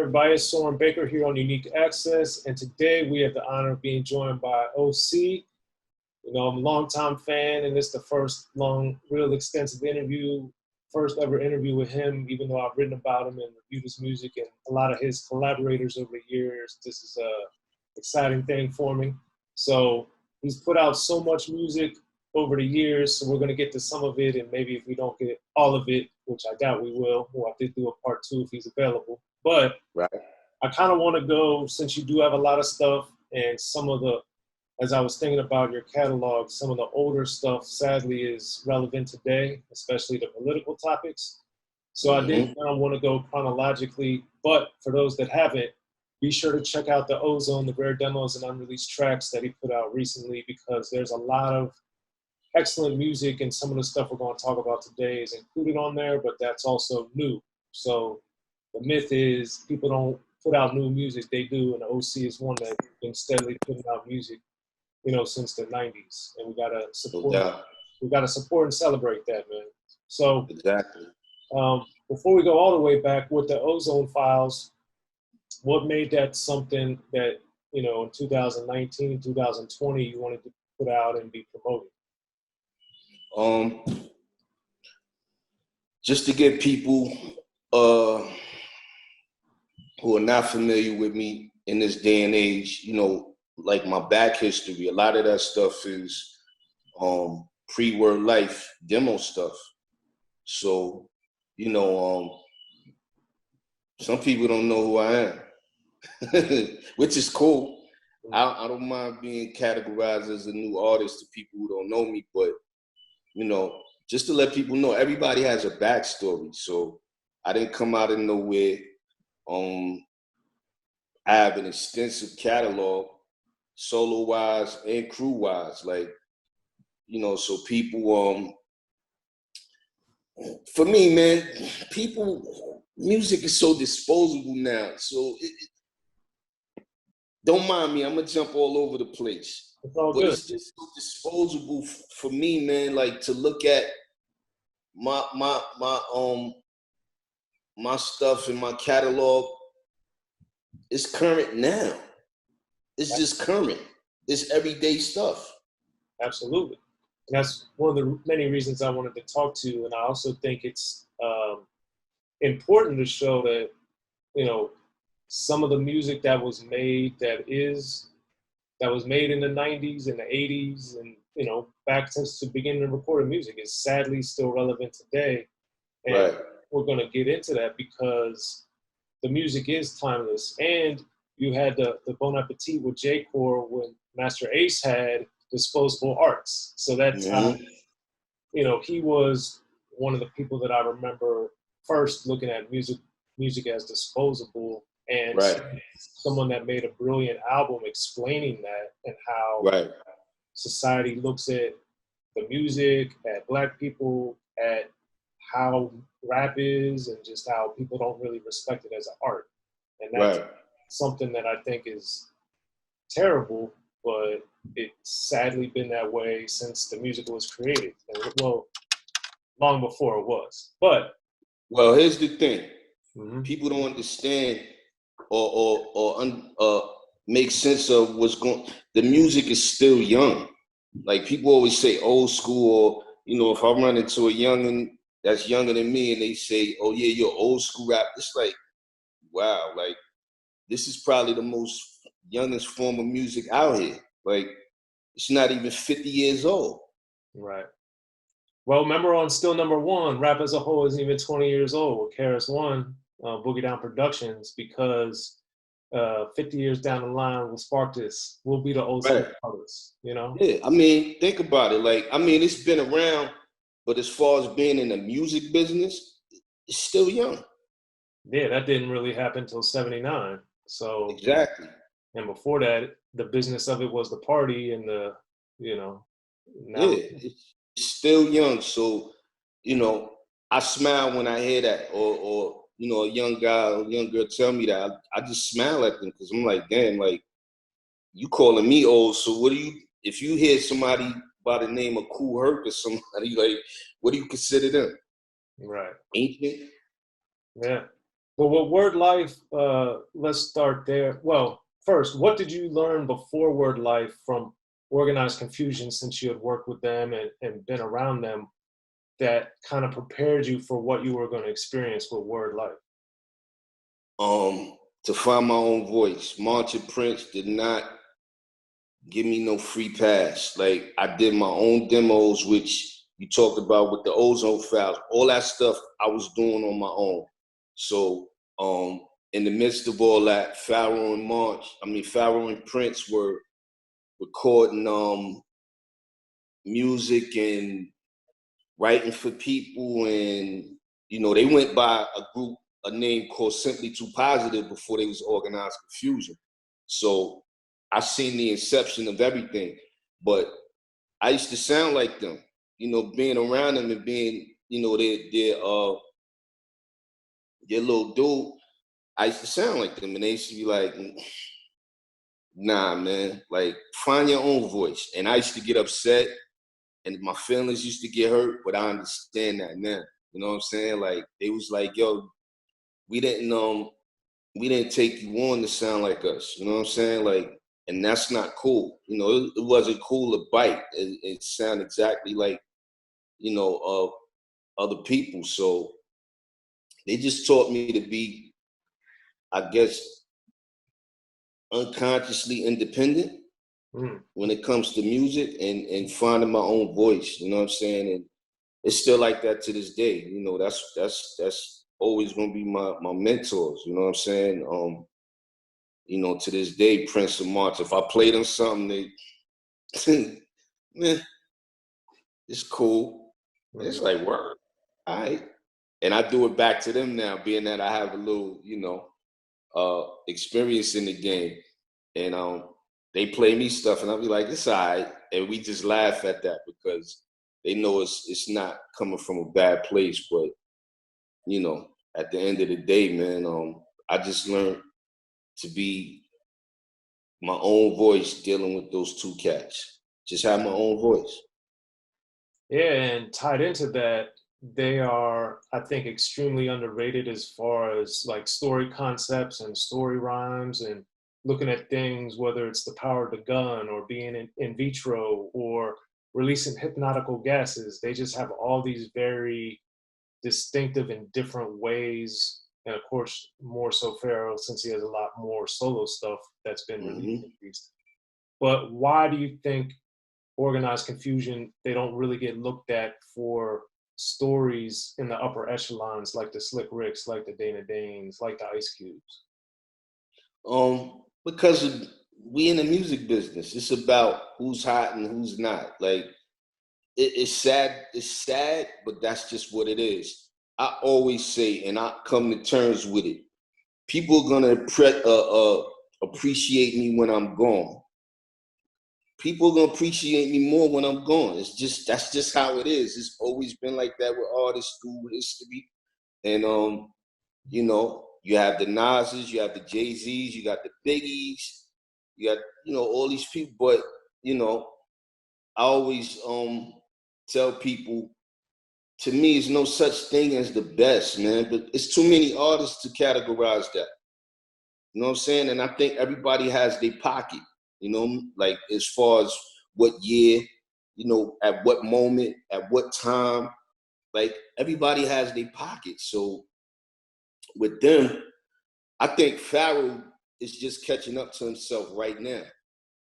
everybody? It's Soren Baker here on Unique Access, and today we have the honor of being joined by D.O.C. You know, I'm a longtime fan, and it's the first long, real extensive interview, first ever interview with him, even though I've written about him and reviewed his music and a lot of his collaborators over the years. This is a exciting thing for me. So he's put out so much music over the years, so we're going to get to some of it, and maybe if we don't get all of it, which I doubt we will, we'll have to do a part 2 if he's available. But right. I kind of want to go, since you do have a lot of stuff, and some of the, as I was thinking about your catalog, some of the older stuff sadly is relevant today, especially the political topics. So I did kind of want to go chronologically, but for those that haven't, be sure to check out the Ozone, the rare demos and unreleased tracks that he put out recently, because there's a lot of excellent music, and some of the stuff we're going to talk about today is included on there, but that's also new. So the myth is people don't put out new music. They do, and D.O.C. is one that's been steadily putting out music, you know, since the 90s, and we gotta support. We gotta support and celebrate that, man. So exactly. Before we go all the way back with the Ozone files, what made that something that, you know, in 2019, 2020 you wanted to put out and be promoted? Just to get people who are not familiar with me in this day and age, you know, like my back history, a lot of that stuff is pre-Word Life demo stuff. So, you know, some people don't know who I am, which is cool. I don't mind being categorized as a new artist to people who don't know me, but you know, just to let people know, everybody has a backstory. So I didn't come out of nowhere. I have an extensive catalog, solo-wise and crew-wise. Like, you know, so people, for me, man, music is so disposable now. So don't mind me, I'm gonna jump all over the place. But it's just so disposable for me, man. Like to look at my stuff in my catalog. It's current now. It's just current. It's everyday stuff. Absolutely, and that's one of the many reasons I wanted to talk to you. And I also think it's important to show that, you know, some of the music that was made was made in the 90s and the 80s and, you know, back since the beginning of recorded music is sadly still relevant today. And we're going to get into that because the music is timeless. And you had the Bon Appetit with J-Core when Master Ace had Disposable Arts. So that time, you know, he was one of the people that I remember first looking at music as disposable. And someone that made a brilliant album explaining that and how society looks at the music, at Black people, at how rap is, and just how people don't really respect it as an art. And that's something that I think is terrible, but it's sadly been that way since the music was created. And, well, long before it was. But well, here's the thing. People don't understand or make sense of what's going. The music is still young. Like people always say old school, or you know, if I run into a youngin' that's younger than me and they say, "Oh yeah, you're old school rap," it's like, wow, like this is probably the most youngest form of music out here. Like it's not even 50 years old. Right. Well, remember on Still Number One, rap as a whole isn't even 20 years old with KRS-One. Boogie Down Productions, because 50 years down the line we'll spark this. We'll be the old school artists, you know? Yeah, I mean, think about it. Like, I mean, it's been around, but as far as being in the music business, it's still young. Yeah, that didn't really happen until 79. So exactly. And before that, the business of it was the party and the, you know. Now. Yeah, it's still young. So, you know, I smile when I hear that, or you know, a young guy or young girl tell me that, I just smile at them because I'm like, damn, like, you calling me old, so what do you, if you hear somebody by the name of Kool Herc or somebody, like, what do you consider them? Right. Ancient? Yeah. Well, with Word Life, let's start there. Well, first, what did you learn before Word Life from Organized Confusion, since you had worked with them and been around them, that kind of prepared you for what you were going to experience with Word Life? To find my own voice. March and Prince did not give me no free pass. Like, I did my own demos, which you talked about with the ozone files. All that stuff I was doing on my own. So in the midst of all that, Pharaoh and Prince were recording music and writing for people, and they went by a name called Simply Too Positive before they was Organized Confusion. So I seen the inception of everything, but I used to sound like them, being around them and being, their little dude. I used to sound like them, and they used to be like, nah, man, like, find your own voice. And I used to get upset, and my feelings used to get hurt, but I understand that now. You know what I'm saying? Like, they was like, yo, we didn't take you on to sound like us. You know what I'm saying? Like, and that's not cool. It wasn't cool to bite. It sounded exactly like, other people. So they just taught me to be, I guess, unconsciously independent when it comes to music and finding my own voice. You know what I'm saying? And it's still like that to this day. That's always gonna be my mentors. You know what I'm saying? To this day, Prince and March. If I play them something, they, man, it's cool. It's like, word, all right. And I do it back to them now, being that I have a little, experience in the game. And they play me stuff, and I'll be like, it's all right. And we just laugh at that because they know it's not coming from a bad place. But, at the end of the day, man, I just learned to be my own voice dealing with those two cats. Just have my own voice. Yeah, and tied into that, they are, I think, extremely underrated as far as like story concepts and story rhymes and looking at things, whether it's the power of the gun or being in vitro or releasing hypnotical gases. They just have all these very distinctive and different ways. And of course, more so Pharaoh, since he has a lot more solo stuff that's been released. But why do you think Organized Confusion, they don't really get looked at for stories in the upper echelons like the Slick Ricks, like the Dana Danes, like the Ice Cubes? Because we in the music business. It's about who's hot and who's not. Like, it's sad. It's sad, but that's just what it is. I always say, and I come to terms with it. People are gonna appreciate me when I'm gone. People are gonna appreciate me more when I'm gone. That's just how it is. It's always been like that with artists through history. And you have the Nas's, you have the Jay-Z's, you got the Biggies, you got all these people. But I always tell people, to me, it's no such thing as the best, man. But it's too many artists to categorize that. You know what I'm saying? And I think everybody has their pocket. Like, as far as what year, at what moment, at what time, like, everybody has their pocket. So with them, I think Pharaoh is just catching up to himself right now.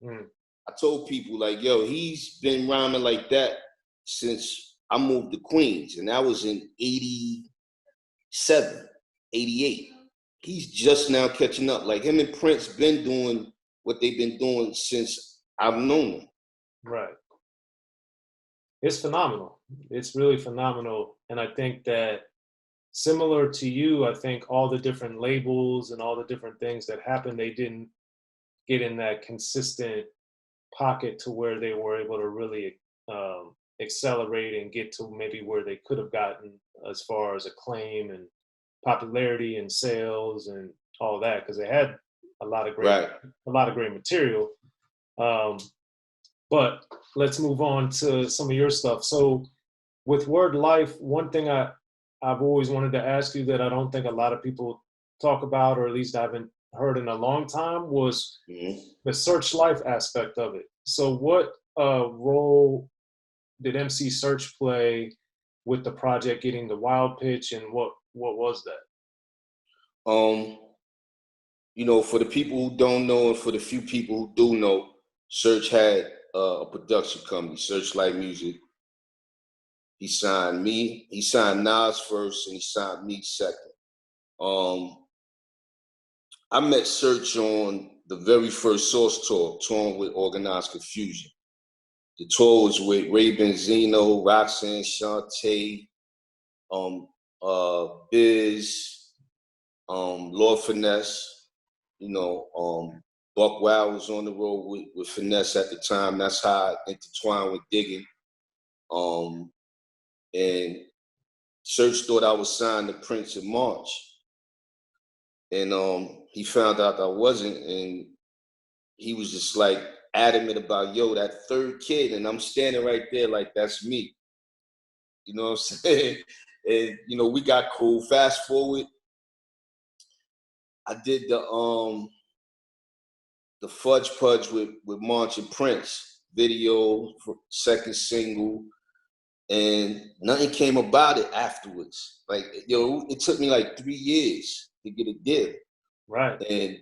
I told people, like, yo, he's been rhyming like that since I moved to Queens, and that was in 87, 88. He's just now catching up. Like, him and Prince been doing what they've been doing since I've known them. Right. It's phenomenal. It's really phenomenal. And I think that similar to you, I think all the different labels and all the different things that happened, they didn't get in that consistent pocket to where they were able to really accelerate and get to maybe where they could have gotten as far as acclaim and popularity and sales and all that, because they had a lot of great material. But let's move on to some of your stuff. So with Word Life, one thing I've always wanted to ask you that I don't think a lot of people talk about, or at least I haven't heard in a long time, was the Search Life aspect of it. So what role did MC Search play with the project getting the wild pitch, and what was that? You know, for the people who don't know and for the few people who do know, Search had a production company, Searchlight Music. He signed me. He signed Nas first, and he signed me second. I met Search on the very first Source tour, touring with Organized Confusion. The tour was with Ray Benzino, Roxanne Shante, Biz, Lord Finesse. You know, Buckwild was on the road with Finesse at the time. That's how I intertwined with Digging. And Search thought I was signed to Prince in March. And he found out I wasn't, and he was just like adamant about, yo, that third kid, and I'm standing right there like, that's me. You know what I'm saying? And, you know, we got cool. Fast forward, I did the Fudge Pudge with March and Prince video, for second single, and nothing came about it afterwards. Like, yo, it took me like 3 years to get a deal. Right. And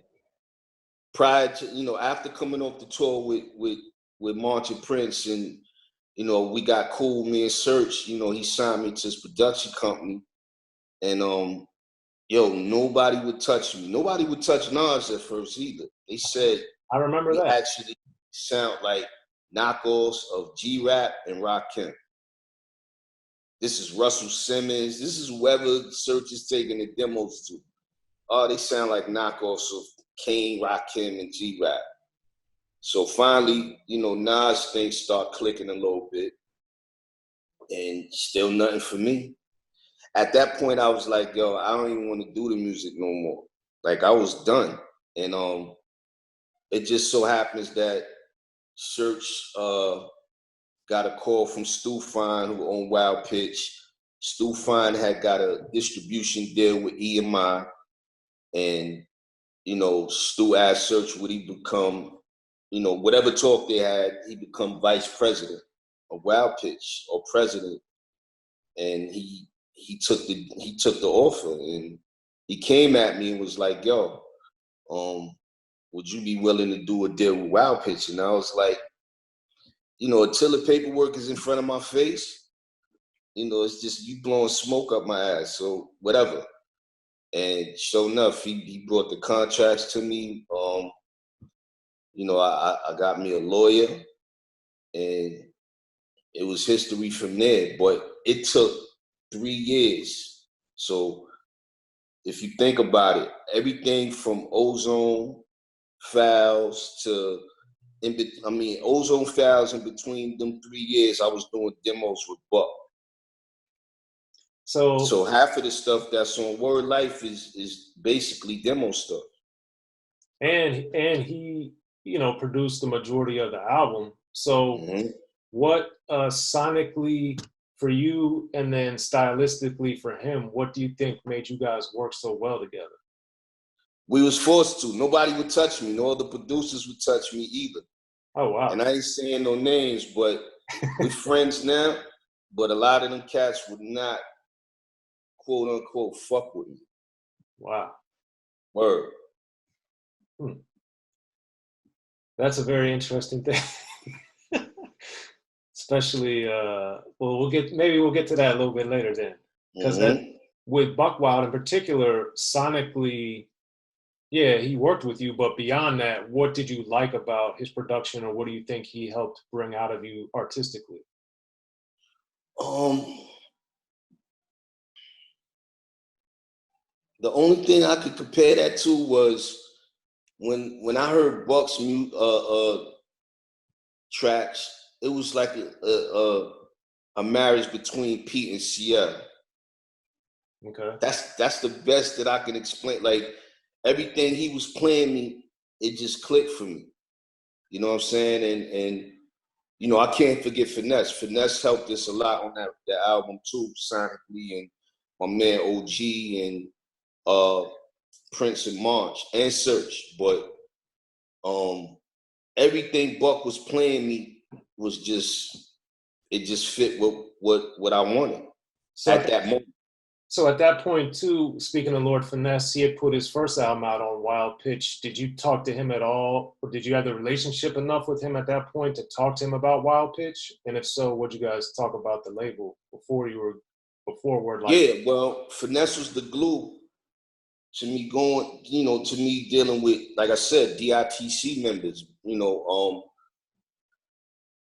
prior to, you know, after coming off the tour with March and Prince, and, you know, we got cool, me and Search, you know, he signed me to his production company. And yo, nobody would touch me. Nobody would touch Nas at first either. They said I remember we that. actually sound like knockoffs of G-Rap and Rakim. This is Russell Simmons. This is whoever Search is taking the demos to. Oh, they sound like knockoffs of Kane, Rakim, and G-Rap. So finally, you know, Nas things start clicking a little bit, and still nothing for me. At that point, I was like, yo, I don't even want to do the music no more. Like, I was done. And it just so happens that Search got a call from Stu Fine, who owned Wild Pitch. Stu Fine had got a distribution deal with EMI. And, you know, Stu asked Search would he become, you know, whatever talk they had, he become vice president of Wild Pitch or president. And he took the offer, and he came at me and was like, yo, would you be willing to do a deal with Wild Pitch? And I was like, you know, until the paperwork is in front of my face, you know, it's just you blowing smoke up my ass, so whatever. And sure enough, he brought the contracts to me. You know, I got me a lawyer, and it was history from there. But it took 3 years. So if you think about it, everything from Ozone Files to Ozone Files, in between them 3 years, I was doing demos with Buck. So half of the stuff that's on Word Life is basically demo stuff. And he, you know, produced the majority of the album. So what sonically for you, and then stylistically for him, what do you think made you guys work so well together? We was forced to. Nobody would touch me. No other producers would touch me either. Oh, wow. And I ain't saying no names, but we're friends now. But a lot of them cats would not, quote unquote, fuck with me. Wow. Word. That's a very interesting thing. Especially, we'll get to that a little bit later then. Because with Buckwild in particular, sonically, yeah, he worked with you, but beyond that, what did you like about his production, or what do you think he helped bring out of you artistically? The only thing I could compare that to was when I heard Buck's tracks, it was like a marriage between Pete and Sierra. Okay. That's the best that I can explain. Like, everything he was playing me, it just clicked for me. You know what I'm saying? And you know, I can't forget Finesse. Finesse helped us a lot on that album too, sonically, and my man OG, and Prince and March and Search, but everything Buck was playing me was just, it just fit what I wanted at that moment. So at that point too, speaking of Lord Finesse, he had put his first album out on Wild Pitch. Did you talk to him at all? Or did you have the relationship enough with him at that point to talk to him about Wild Pitch? And if so, what'd you guys talk about the label before Word Like? Yeah, well, Finesse was the glue to me going, to me dealing with, like I said, DITC members.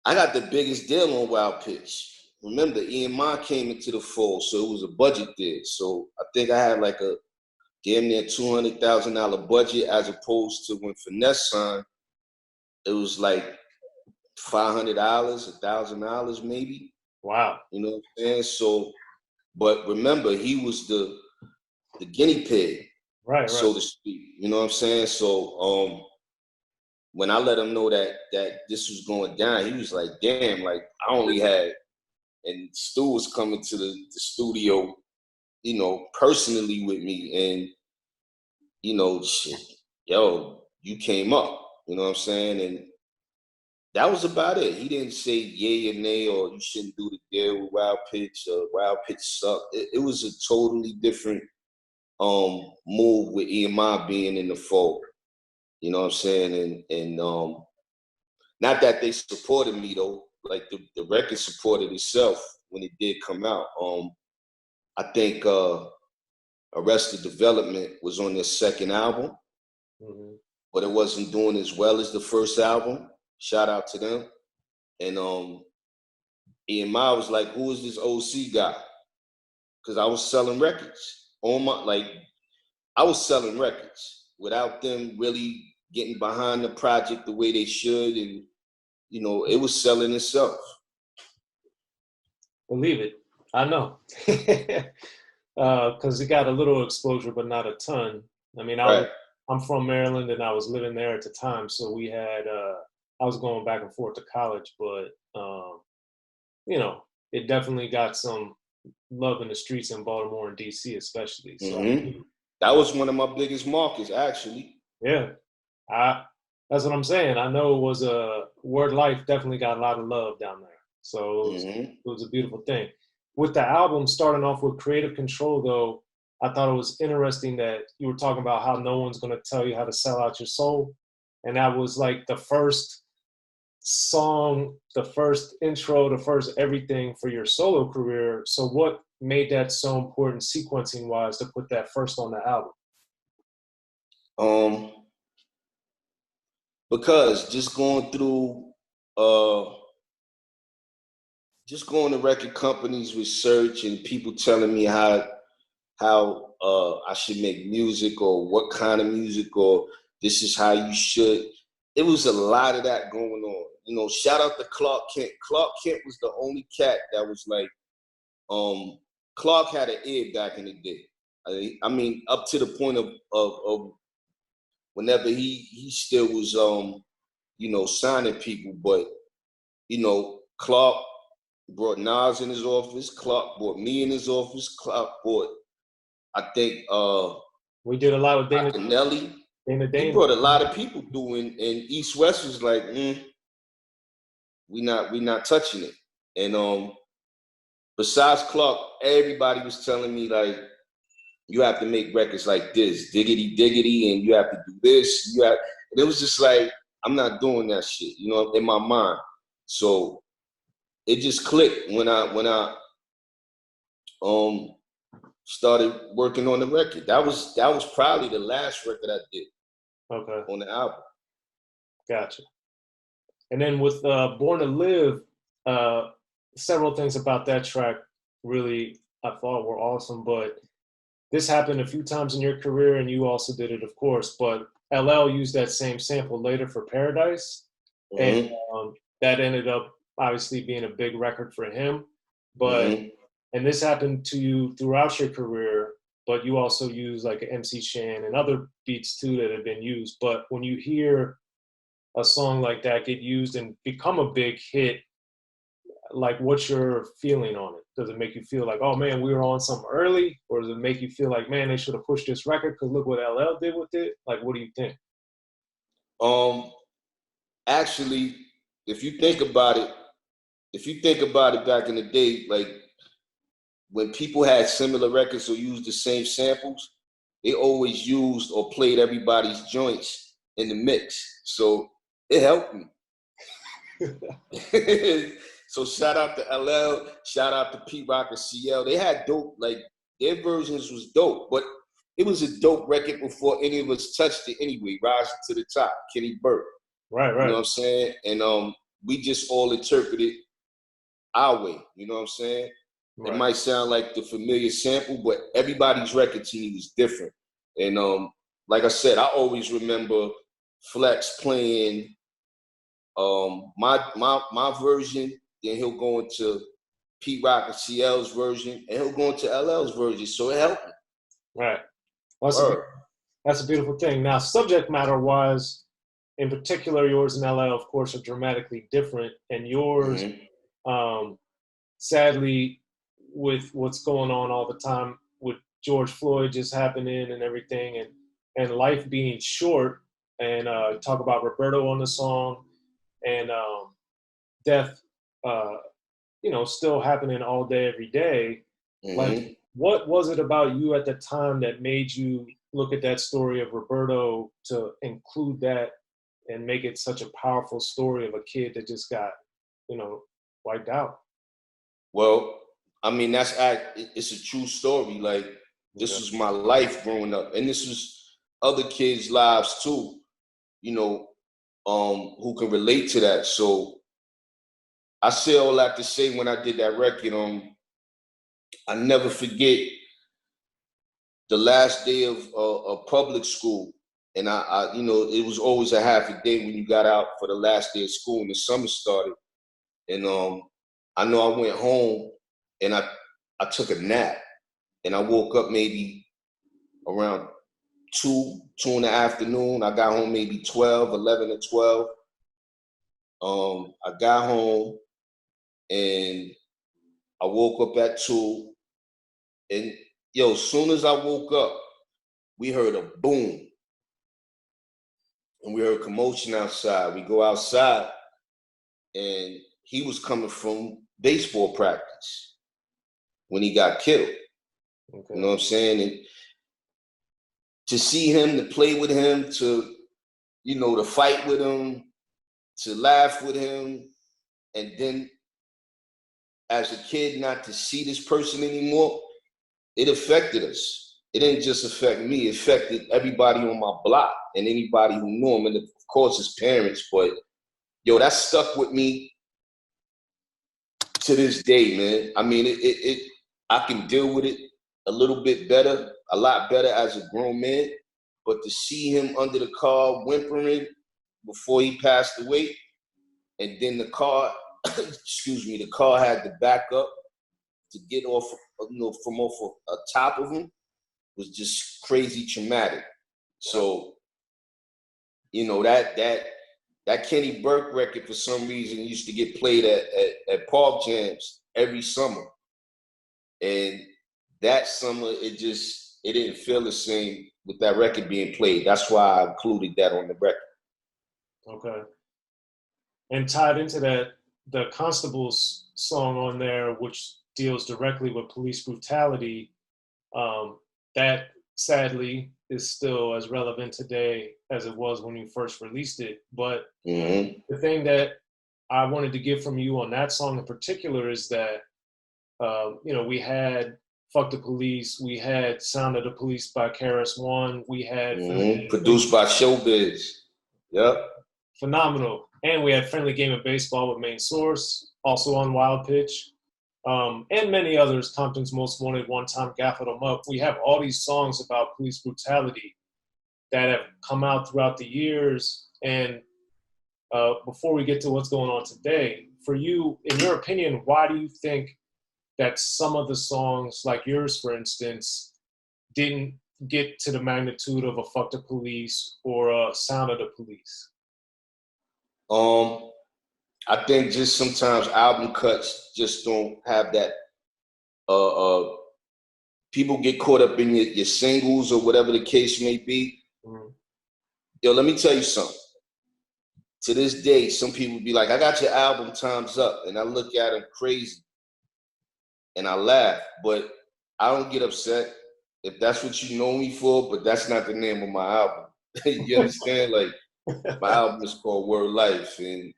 I got the biggest deal on Wild Pitch. Remember, EMI came into the fold, so it was a budget there. So I think I had like a damn near $200,000 budget, as opposed to when Finesse signed, it was like $500, $1,000 maybe. Wow. You know what I'm saying? So, but remember, he was the guinea pig, right, so to speak. You know what I'm saying? So when I let him know that this was going down, he was like, damn, like I only had, and Stu was coming to the studio, personally with me, and shit, yo, you came up, you know what I'm saying? And that was about it. He didn't say yay or nay, or you shouldn't do the deal with Wild Pitch, or Wild Pitch sucked. It was a totally different move with EMI being in the fold. You know what I'm saying? And not that they supported me though. Like the record supported itself when it did come out. I think Arrested Development was on their second album, but it wasn't doing as well as the first album. Shout out to them. And EMI was like, who is this O.C. guy? Because I was selling records. I was selling records without them really getting behind the project the way they should. And, it was selling itself. Believe it. I know. Because it got a little exposure, but not a ton. I mean, I'm from Maryland, and I was living there at the time. So we had, I was going back and forth to college, but, it definitely got some love in the streets in Baltimore and D.C. especially. So that was one of my biggest markets, actually. Yeah. That's what I'm saying. I know it was Word Life definitely got a lot of love down there. So it was a beautiful thing. With the album starting off with Creative Control, though, I thought it was interesting that you were talking about how no one's going to tell you how to sell out your soul. And that was like the first song, the first intro, the first everything for your solo career. So what made that so important sequencing-wise to put that first on the album? Because just going to record companies research and people telling me how I should make music, or what kind of music, or this is how you should. It was a lot of that going on. Shout out to Clark Kent. Clark Kent was the only cat that was like, Clark had an ear back in the day. I mean, up to the point of whenever he still was, signing people. But, Clark brought Nas in his office. Clark brought me in his office. Clark brought, I think, we did a lot with Dana Nelly. He brought a lot of people through, and East West was like, we not touching it. And besides Clark, everybody was telling me, like, you have to make records like this, diggity, and you have to do this. And it was just like, I'm not doing that shit, in my mind. So it just clicked when I started working on the record. That was probably the last record I did. Okay. On the album. Gotcha. And then with Born to Live, several things about that track really I thought were awesome, but this happened a few times in your career, and you also did it, of course, but LL used that same sample later for Paradise, and that ended up obviously being a big record for him. But and this happened to you throughout your career, but you also use like MC Shan and other beats too that have been used. But when you hear a song like that get used and become a big hit, like, what's your feeling on it? Does it make you feel like, oh man, we were on something early? Or does it make you feel like, man, they should have pushed this record because look what LL did with it? Like, what do you think? Actually, if you think about it, back in the day, like when people had similar records or used the same samples, they always used or played everybody's joints in the mix. So it helped me. So shout out to LL, shout out to Pete Rock and CL. They had dope, like their versions was dope, but it was a dope record before any of us touched it anyway. Rising to the Top, Kenny Burke. Right. You know what I'm saying? And we just all interpreted our way. You know what I'm saying? Right. It might sound like the familiar sample, but everybody's record to me was different. And like I said, I always remember Flex playing my version, then he'll go into Pete Rock and CL's version, and he'll go into LL's version. So it helped me. Right. Well, that's a beautiful thing. Now, subject matter wise, in particular, yours and LL, of course, are dramatically different. And yours, sadly, with what's going on all the time with George Floyd just happening and everything, and life being short, and talk about Roberto on the song, and death, still happening all day, every day. Like, what was it about you at the time that made you look at that story of Roberto to include that and make it such a powerful story of a kid that just got, wiped out? Well, I mean, it's a true story. Like, this was my life growing up, and this was other kids' lives too, who can relate to that. So I say all that to say, when I did that record, I never forget the last day of public school. And I it was always a half a day when you got out for the last day of school and the summer started. And I know I went home and I took a nap, and I woke up maybe around 2 in the afternoon. I got home maybe 11 or 12. I got home and I woke up at 2. And as soon as I woke up, we heard a boom. And we heard commotion outside. We go outside, and he was coming from baseball practice when he got killed. Okay. You know what I'm saying? And to see him, to play with him, to fight with him, to laugh with him, and then as a kid not to see this person anymore, it affected us. It didn't just affect me, it affected everybody on my block and anybody who knew him, and of course his parents. But that stuck with me to this day, man. I mean, I can deal with it a little bit better, a lot better as a grown man. But to see him under the car whimpering before he passed away, and then the car, the car had to back up to get off, from off of top of him, was just crazy traumatic. So, that Kenny Burke record, for some reason, used to get played at park jams every summer. And that summer, it didn't feel the same with that record being played. That's why I included that on the record. Okay. And tied into that, the Constable's song on there, which deals directly with police brutality, that sadly is still as relevant today as it was when you first released it. But the thing that I wanted to get from you on that song in particular is that, we had Fuck the Police, we had Sound of the Police by KRS-One, we had produced by Showbiz. Yep. Phenomenal. And we had Friendly Game of Baseball with Main Source, also on Wild Pitch. And many others, Compton's Most Wanted, One Time, Gaffled 'Em Up. We have all these songs about police brutality that have come out throughout the years. And before we get to what's going on today, for you, in your opinion, why do you think that some of the songs, like yours, for instance, didn't get to the magnitude of a Fuck the Police or a Sound of the Police? I think just sometimes album cuts just don't have that. People get caught up in your singles or whatever the case may be. Mm-hmm. Yo, let me tell you something. To this day, some people be like, I got your album, Time's Up. And I look at them crazy. And I laugh. But I don't get upset if that's what you know me for, but that's not the name of my album. You understand? Like, my album is called Word Life. And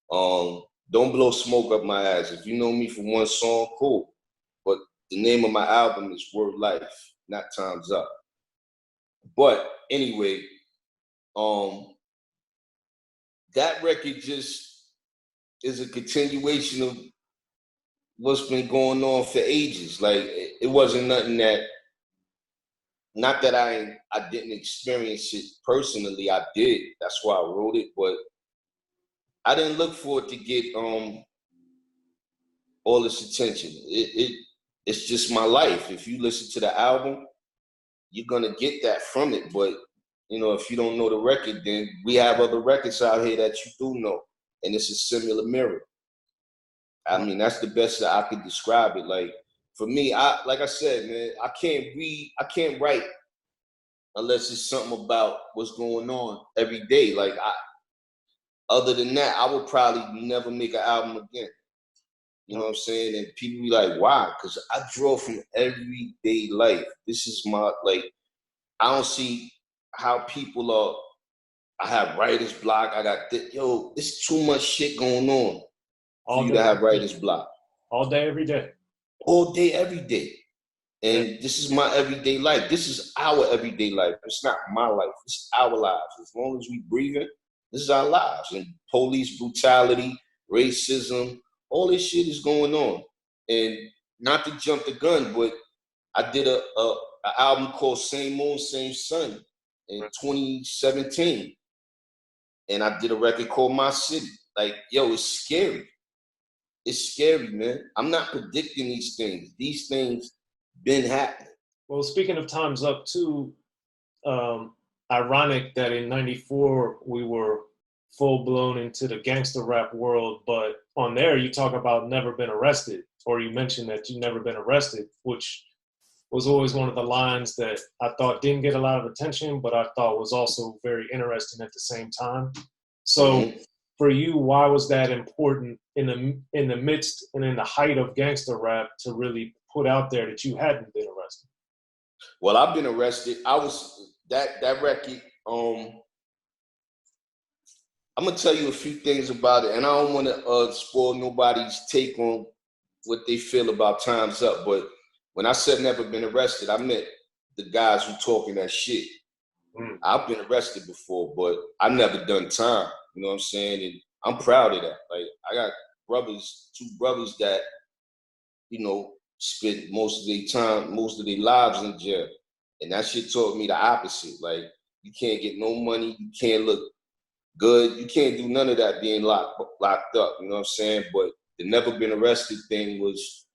don't blow smoke up my ass. If you know me from one song, cool. But the name of my album is Word Life, not Time's Up. But anyway, that record just is a continuation of what's been going on for ages. Like, it wasn't nothing that, not that I didn't experience it personally, I did. That's why I wrote it, but I didn't look for it to get all this attention. It's just my life. If you listen to the album, you're gonna get that from it. But you know, if you don't know the record, then we have other records out here that you do know, and it's a similar mirror. I mean, that's the best that I could describe it. Like, for me, like I said, man, I can't write unless it's something about what's going on every day. Like, other than that, I would probably never make an album again. You know what I'm saying? And people be like, why? Because I draw from everyday life. This is my, like, I don't see how people are, I have writer's block, I got this. Yo, it's too much shit going on for you to have writer's block. All day, every day. All day, every day. And this is my everyday life. This is our everyday life. It's not my life. It's our lives. As long as we breathing, this is our lives. And police brutality, racism, all this shit is going on. And not to jump the gun, but I did an album called Same Moon, Same Sun in 2017. And I did a record called My City. Like, yo, it's scary. It's scary, man. I'm not predicting these things. These things been happening. Well, speaking of Time's Up too, ironic that in '94 we were full blown into the gangster rap world, but on there you talk about never been arrested, or you mentioned that you've never been arrested, which was always one of the lines that I thought didn't get a lot of attention, but I thought was also very interesting at the same time. So for you, why was that important in the midst and in the height of gangster rap to really put out there that you hadn't been arrested? Well, I've been arrested. I was that record. I'm gonna tell you a few things about it, and I don't want to spoil nobody's take on what they feel about Time's Up. But when I said never been arrested, I meant the guys who talking that shit. I've been arrested before, but I never done time. You know what I'm saying? And I'm proud of that. Like, I got two brothers that, you know, spent most of their lives in jail. And that shit taught me the opposite. Like, you can't get no money, you can't look good, you can't do none of that being locked up, you know what I'm saying? But the never been arrested thing was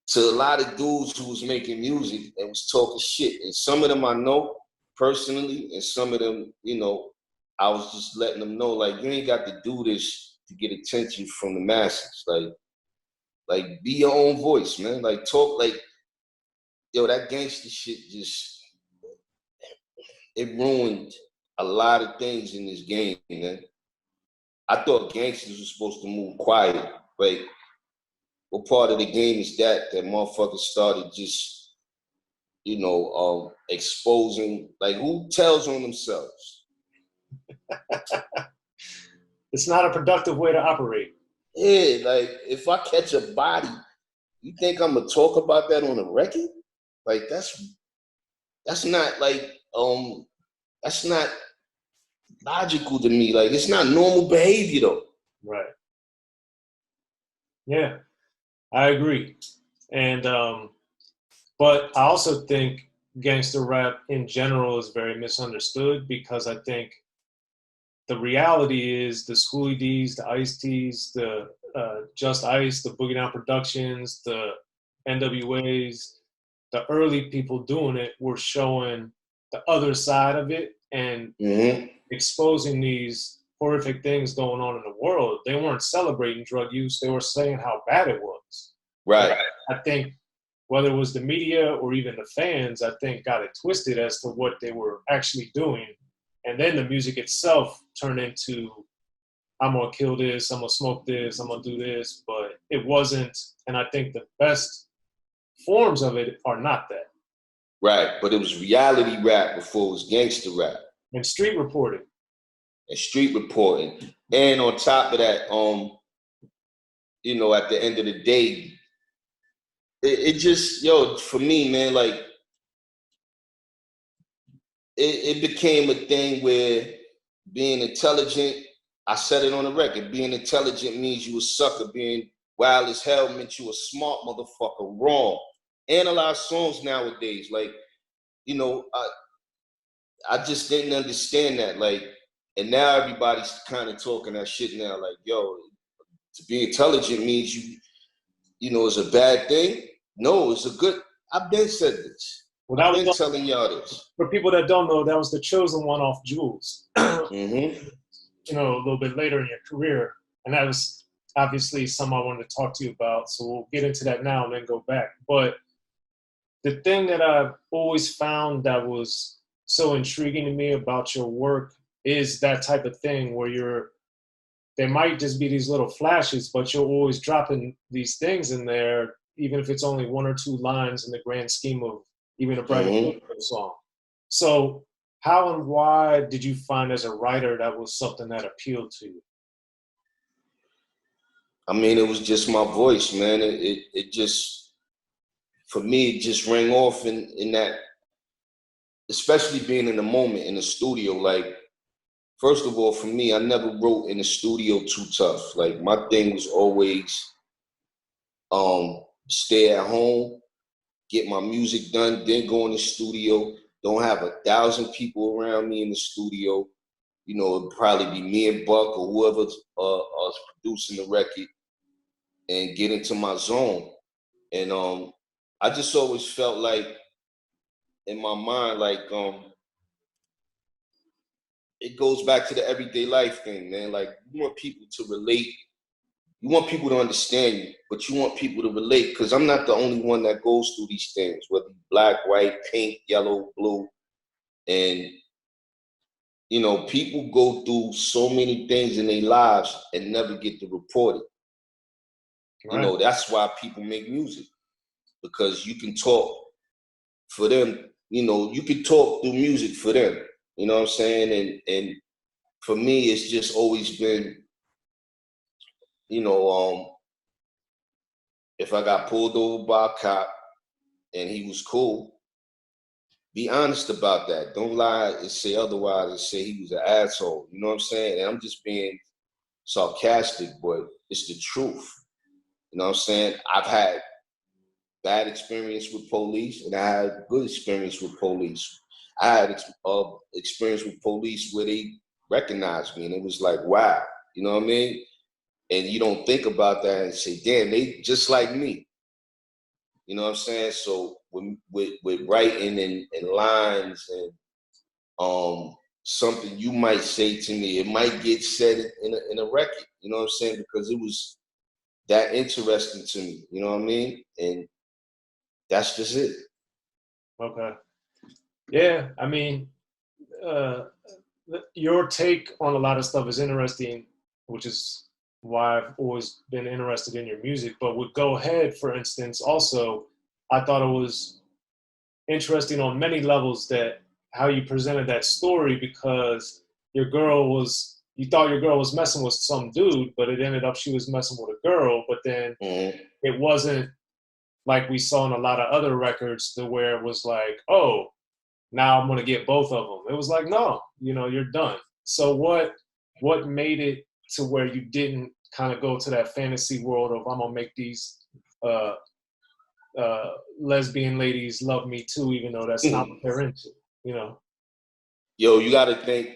to a lot of dudes who was making music and was talking shit. And some of them I know personally, and some of them, you know, I was just letting them know, like, you ain't got to do this to get attention from the masses. Like, be your own voice, man. Like, talk, like, yo, that gangster shit just, it ruined a lot of things in this game, man. I thought gangsters were supposed to move quiet. Like, what part of the game is that motherfuckers started just, you know, exposing, like, who tells on themselves? It's not a productive way to operate. Yeah, like, if I catch a body, you think I'm gonna talk about that on a record? Like, that's not like, that's not logical to me. Like, it's not normal behavior though. Right. Yeah, I agree. And, but I also think gangster rap in general is very misunderstood, because I think the reality is the Schoolie D's, the Ice-T's, the Just Ice, the Boogie Down Productions, the NWAs, the early people doing it were showing the other side of it and exposing these horrific things going on in the world. They weren't celebrating drug use. They were saying how bad it was. Right. I think whether it was the media or even the fans, I think got it twisted as to what they were actually doing. And then the music itself turned into, I'm gonna kill this, I'm gonna smoke this, I'm gonna do this, but it wasn't. And I think the best forms of it are not that. Right, but it was reality rap before it was gangster rap. And street reporting. And street reporting. And on top of that, you know, at the end of the day, it just, yo, for me, man, like, it became a thing where being intelligent, I said it on the record, being intelligent means you a sucker. Being wild as hell meant you a smart motherfucker. Wrong. Analyze songs nowadays. Like, you know, I just didn't understand that. Like, and now everybody's kind of talking that shit now. Like, yo, to be intelligent means you know, it's a bad thing. No, it's a good. I've been said this. Well, I've been telling y'all this. For people that don't know, that was the chosen one off Jewelz. Mm-hmm. You know, a little bit later in your career, and that was obviously something I wanted to talk to you about. So we'll get into that now and then go back. But the thing that I've always found that was so intriguing to me about your work is that type of thing where there might just be these little flashes, but you're always dropping these things in there, even if it's only one or two lines in the grand scheme of even a Brighter song. So how and why did you find as a writer that was something that appealed to you? I mean, it was just my voice, man. It just, for me, it just rang off in that, especially being in the moment in the studio. Like, first of all, for me, I never wrote in the studio too tough. Like, my thing was always stay at home, get my music done, then go in the studio. Don't have 1,000 people around me in the studio. You know, it'd probably be me and Buck or whoever's producing the record, and get into my zone. And I just always felt like, in my mind, like, it goes back to the everyday life thing, man. Like, you want people to relate. You want people to understand you, but you want people to relate, because I'm not the only one that goes through these things, whether black, white, pink, yellow, blue. And, you know, people go through so many things in their lives and never get to report it. Right. You know, that's why people make music, because you can talk for them. You know, you can talk through music for them. You know what I'm saying? And for me, it's just always been, you know, if I got pulled over by a cop and he was cool, be honest about that. Don't lie and say otherwise and say he was an asshole. You know what I'm saying? And I'm just being sarcastic, but it's the truth. You know what I'm saying? I've had bad experience with police, and I had good experience with police. I had experience with police where they recognized me, and it was like, wow. You know what I mean? And you don't think about that and say, damn, they just like me. You know what I'm saying? So with writing and lines and something you might say to me, it might get said in a record. You know what I'm saying? Because it was that interesting to me. You know what I mean? And that's just it. Okay. Yeah, I mean, your take on a lot of stuff is interesting, which is why I've always been interested in your music. But with Go Ahead, for instance, also, I thought it was interesting on many levels that how you presented that story, because you thought your girl was messing with some dude, but it ended up she was messing with a girl. But then it wasn't like we saw in a lot of other records to where it was like, oh, now I'm going to get both of them. It was like, no, you know, you're done. So what made it to where you didn't kind of go to that fantasy world of I'm going to make these lesbian ladies love me too, even though that's not what they're into, you know? Yo, you got to thank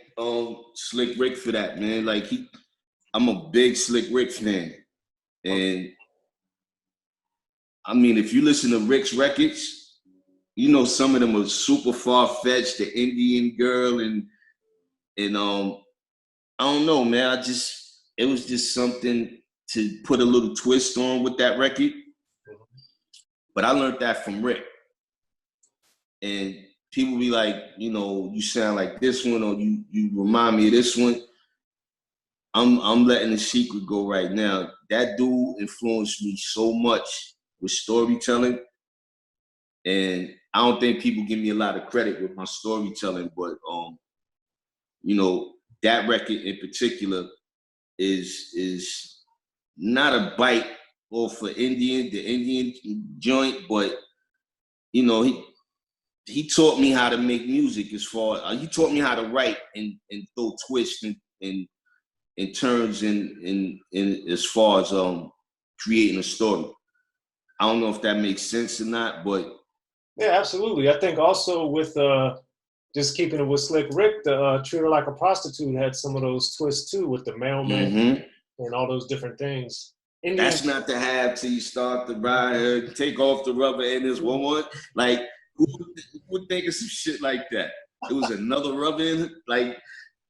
Slick Rick for that, man. Like, I'm a big Slick Rick fan. And I mean, if you listen to Rick's records, you know, some of them are super far-fetched, the Indian girl and I don't know, man. It was just something to put a little twist on with that record. But I learned that from Rick. And people be like, you know, you sound like this one, or you remind me of this one. I'm letting the secret go right now. That dude influenced me so much with storytelling. And I don't think people give me a lot of credit with my storytelling, but you know, that record in particular is not a bite off for the Indian joint, but you know, he taught me how to make music. As far he taught me how to write and throw twists and turns in as far as creating a story. I don't know if that makes sense or not, but yeah, absolutely. I think also with just keeping it with Slick Rick, the Treat Her Like a Prostitute had some of those twists too, with the mailman and all those different things. That's not to have till you start to ride her, take off the rubber and this woman. Like, who would think of some shit like that? It was another rubber in, like,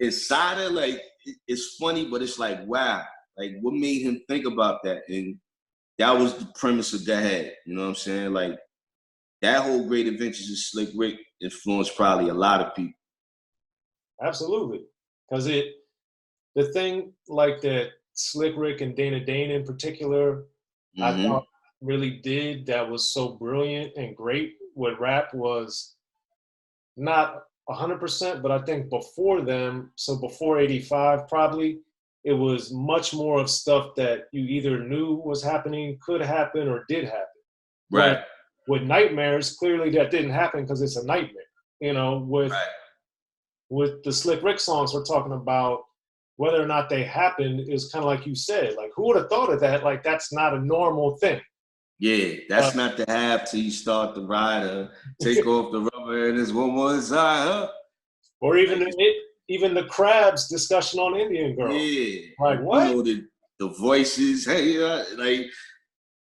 inside her. Like, it's funny, but it's like, wow. Like, what made him think about that? And that was the premise of that head. You know what I'm saying? Like, that whole Great Adventures of Slick Rick influenced probably a lot of people. Absolutely. Because the thing like that Slick Rick and Dana Dane in particular, I thought really did that was so brilliant and great with rap was not 100%, but I think before them, so before 85 probably, it was much more of stuff that you either knew was happening, could happen, or did happen. Right. With Nightmares, clearly that didn't happen because it's a nightmare. You know, with the Slick Rick songs we're talking about, whether or not they happened is kind of like you said. Like, who would have thought of that? Like, that's not a normal thing. Yeah, that's not to have till you start the ride, take off the rubber and it's one side, huh? Or even the Crabs discussion on Indian Girl. Yeah. Like, what? You know, the voices, hey, like,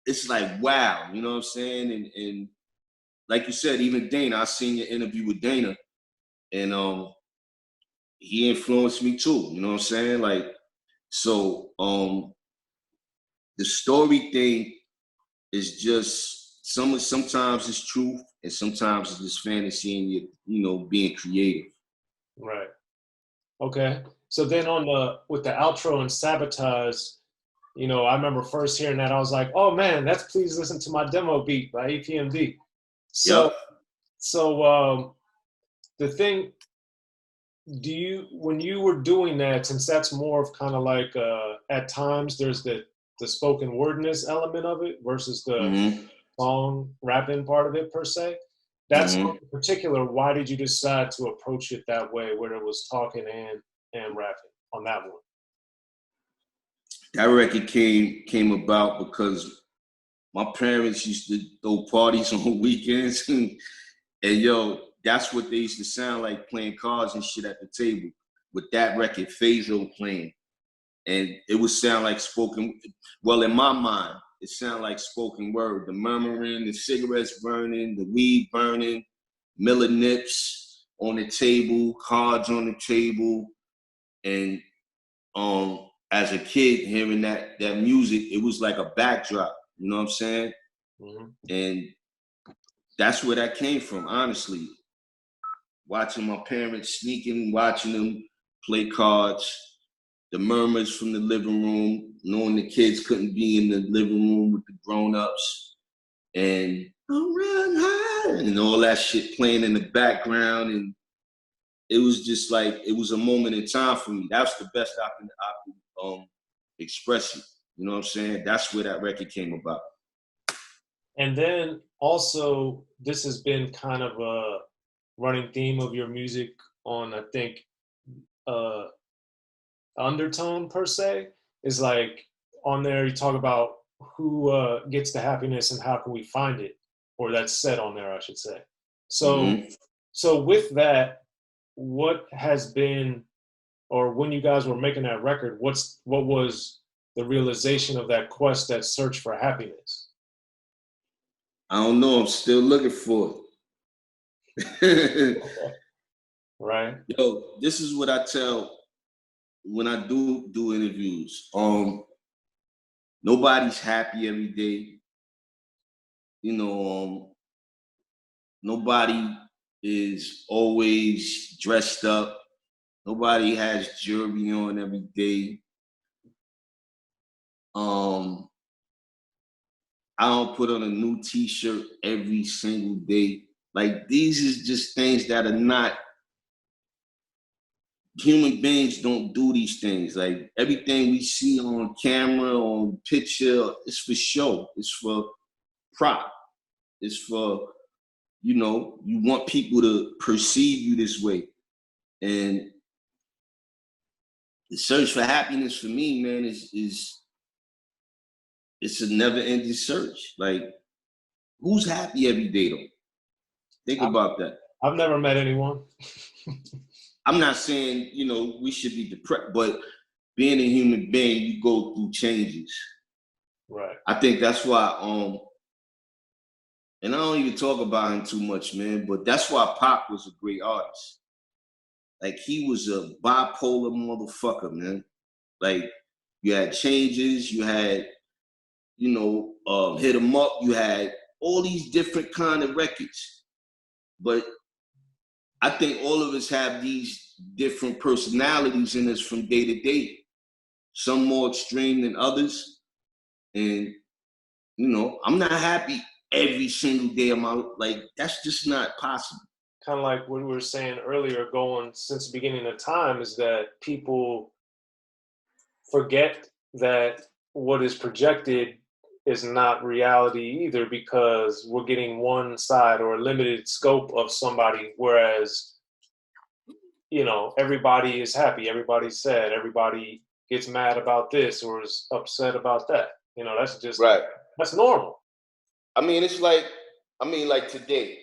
it's like, wow, you know what I'm saying? And like you said, even Dana, I seen your interview with Dana, and he influenced me too, you know what I'm saying? Like, so the story thing is just sometimes it's truth and sometimes it's just fantasy and you know, being creative. Right. Okay. So then with the outro and Sabotage, you know, I remember first hearing that, I was like, oh man, that's Please Listen to My Demo Beat by EPMD. So, the thing, when you were doing that, since that's more of kind of like, at times there's the spoken wordness element of it versus the song rapping part of it per se, that song in particular, why did you decide to approach it that way, where it was talking and rapping on that one? That record came about because my parents used to throw parties on weekends, and yo, that's what they used to sound like, playing cards and shit at the table with that record, Phaso, playing. And it would sound like spoken, well, in my mind, it sounded like spoken word. The murmuring, the cigarettes burning, the weed burning, Miller nips on the table, cards on the table. And as a kid, hearing that music, it was like a backdrop, you know what I'm saying? And that's where that came from, honestly. Watching my parents sneaking, watching them play cards, the murmurs from the living room, knowing the kids couldn't be in the living room with the grown-ups, and run high, and all that shit playing in the background. And it was just like, it was a moment in time for me. That's the best I can express it. You know what I'm saying? That's where that record came about. And then also, this has been kind of a running theme of your music on, I think, undertone per se, is like on there you talk about who gets the happiness and how can we find it, or that's said on there, I should say. So so with that, what has been, or when you guys were making that record, what was the realization of that quest, that search for happiness? I don't know, I'm still looking for it. Right. Yo, this is what I tell when I do interviews, nobody's happy every day. You know, nobody is always dressed up. Nobody has jewelry on every day. I don't put on a new t-shirt every single day. Like, these is just things that are not, human beings don't do these things. Like, everything we see on camera, on picture, it's for show. It's for prop. It's for, you know, you want people to perceive you this way. And the search for happiness for me, man, is it's a never-ending search. Like, who's happy every day, though? Think about that. I've never met anyone. I'm not saying, you know, we should be depressed, but being a human being, you go through changes. Right. I think that's why, and I don't even talk about him too much, man, but that's why Pac was a great artist. Like, he was a bipolar motherfucker, man. Like, you had changes, you had, you know, Hit 'Em Up, you had all these different kind of records. But I think all of us have these different personalities in us from day to day. Some more extreme than others. And, you know, I'm not happy every single day of my life. Like, that's just not possible. Kind of like what we were saying earlier, going since the beginning of time, is that people forget that what is projected is not reality either, because we're getting one side or a limited scope of somebody, whereas, you know, everybody is happy, everybody's sad, everybody gets mad about this or is upset about that. You know, that's just right. That's normal. I mean, it's like, like today,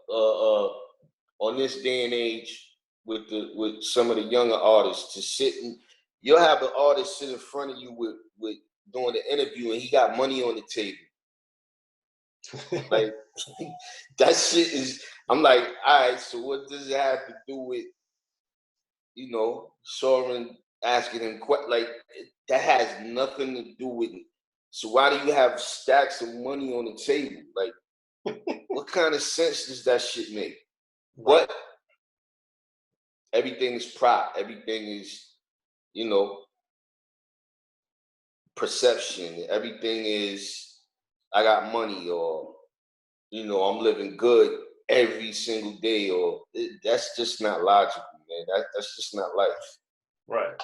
on this day and age, with some of the younger artists, to sit and you'll have an artist sit in front of you with doing the interview and he got money on the table. Like, that shit is, I'm like, all right, so what does it have to do with, you know, Soren asking him, like, that has nothing to do with it. So why do you have stacks of money on the table? Like, what kind of sense does that shit make? Right. But everything is prop. Everything is, you know, perception. Everything is, I got money, or, you know, I'm living good every single day, or that's just not logical, man. That's just not life. Right.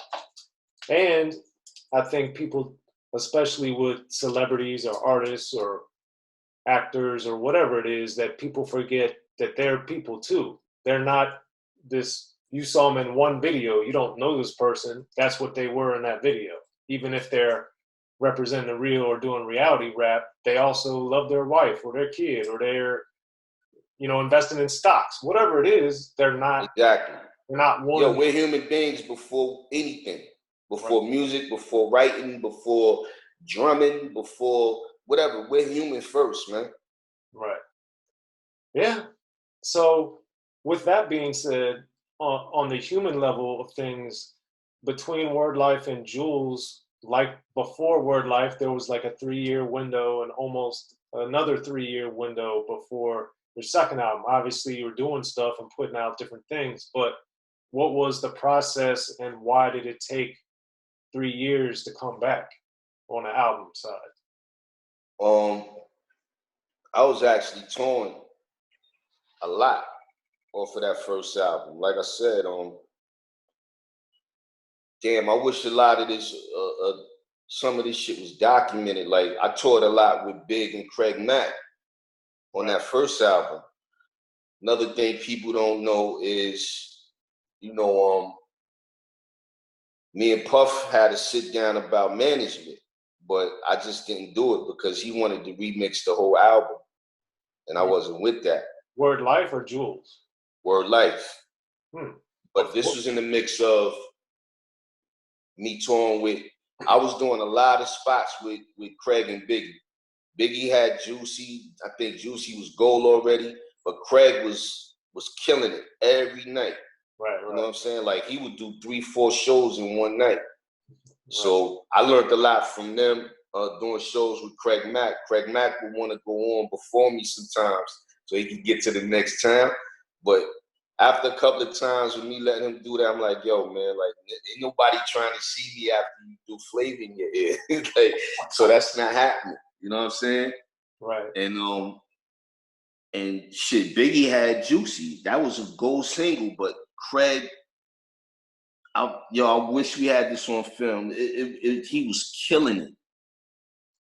And I think people, especially with celebrities or artists or actors or whatever it is, that people forget that they're people too. They're not this, you saw them in one video, you don't know this person. That's what they were in that video. Even if they're representing the real or doing reality rap, they also love their wife or their kid, or they're, you know, investing in stocks. Whatever it is, they're not. Exactly. They're not one. Yo, we're human beings before anything. Before right. Music, before writing, before drumming, before whatever. We're human first, man. Right. Yeah. So with that being said, on the human level of things, between Word Life and Jewelz, like before Word Life, there was like a 3-year window and almost another 3-year window before your second album. Obviously, you were doing stuff and putting out different things, but what was the process and why did it take 3 years to come back on the album side? I was actually touring a lot off of that first album. Like I said, damn, I wish a lot of this, some of this shit was documented. Like, I toured a lot with Big and Craig Mack on that first album. Another thing people don't know is, you know, me and Puff had to sit down about management, but I just didn't do it because he wanted to remix the whole album, and I wasn't with that. Word Life or Jewelz? Word Life. But this was in the mix of me touring with, I was doing a lot of spots with Craig and Biggie. Biggie had Juicy. I think Juicy was gold already, but Craig was killing it every night. Right. You know what I'm saying? Like he would do 3-4 shows in one night. So I learned a lot from them doing shows with Craig Mack. Craig Mack would want to go on before me sometimes so he could get to the next town. But after a couple of times with me letting him do that, I'm like, yo, man, like ain't nobody trying to see me after you do flavor in your ear. Like, so that's not happening. You know what I'm saying? Right. And shit, Biggie had Juicy. That was a gold single, but Craig, I wish we had this on film. He was killing it.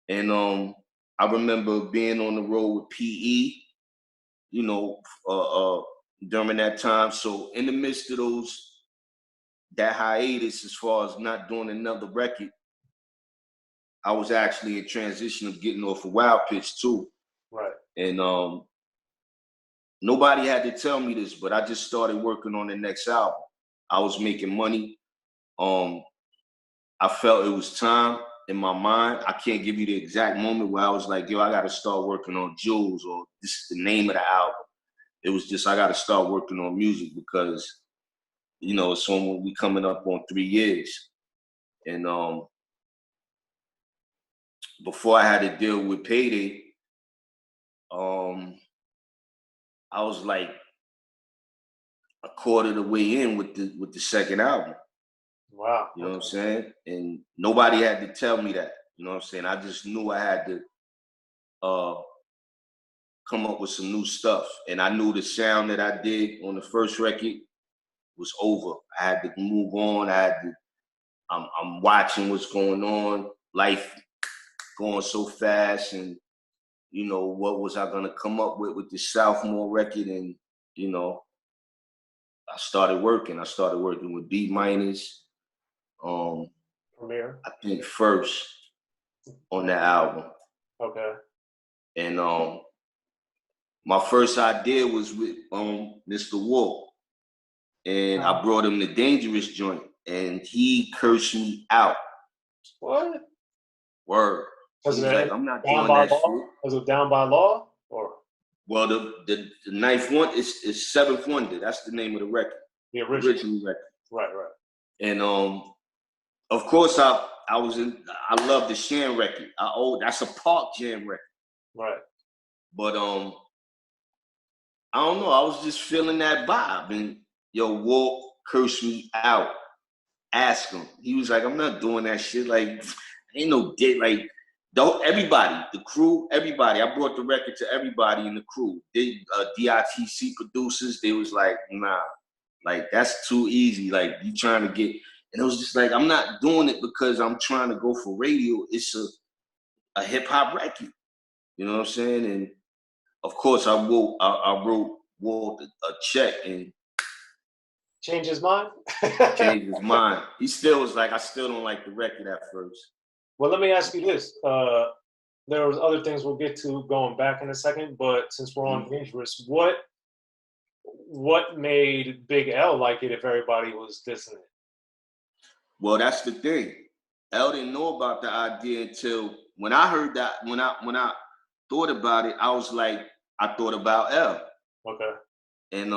And I remember being on the road with PE, you know, during that time. So in the midst of that hiatus, as far as not doing another record, I was actually in transition of getting off of Wild Pitch too. Right. And nobody had to tell me this, but I just started working on the next album. I was making money. I felt it was time in my mind. I can't give you the exact moment where I was like, yo, I got to start working on Jewelz, or this is the name of the album. It was just, I got to start working on music because, you know, it's when we coming up on 3 years. And before I had to deal with Payday, I was like a quarter of the way in with the second album. Wow. You know what I'm saying? And nobody had to tell me that. You know what I'm saying? I just knew I had to come up with some new stuff. And I knew the sound that I did on the first record was over. I had to move on. I'm watching what's going on. Life going so fast, and you know, what was I gonna come up with the sophomore record? And you know, I started working with B Minus. Premiere. I think first on that album. Okay. And my first idea was with Mr. Wolf. And I brought him the Dangerous joint, and he cursed me out. What? Word. He's like, I'm not doing that shit. Was it Down by Law? Or? Well, the ninth one is Seventh Wonder. That's the name of the record. The original record. Right. And of course I love the Shan record. That's a Park Jam record. Right. But I don't know. I was just feeling that vibe, and Wolf cursed me out. Ask him. He was like, I'm not doing that shit. Like, ain't no dick. Like, everybody, the crew, everybody. I brought the record to everybody in the crew. They D.O.C producers. They was like, nah, like that's too easy. Like you trying to get, and it was just like, I'm not doing it because I'm trying to go for radio. It's a hip hop record. You know what I'm saying? And of course, I wrote Walt a check and change his mind. Changed his mind. He still was like, I still don't like the record at first. Well, let me ask you this. There was other things we'll get to going back in a second, but since we're on Dangerous, what made Big L like it if everybody was dissing it? Well, that's the thing. L didn't know about the idea until when I heard that, when I thought about it, I was like, I thought about L. Okay. And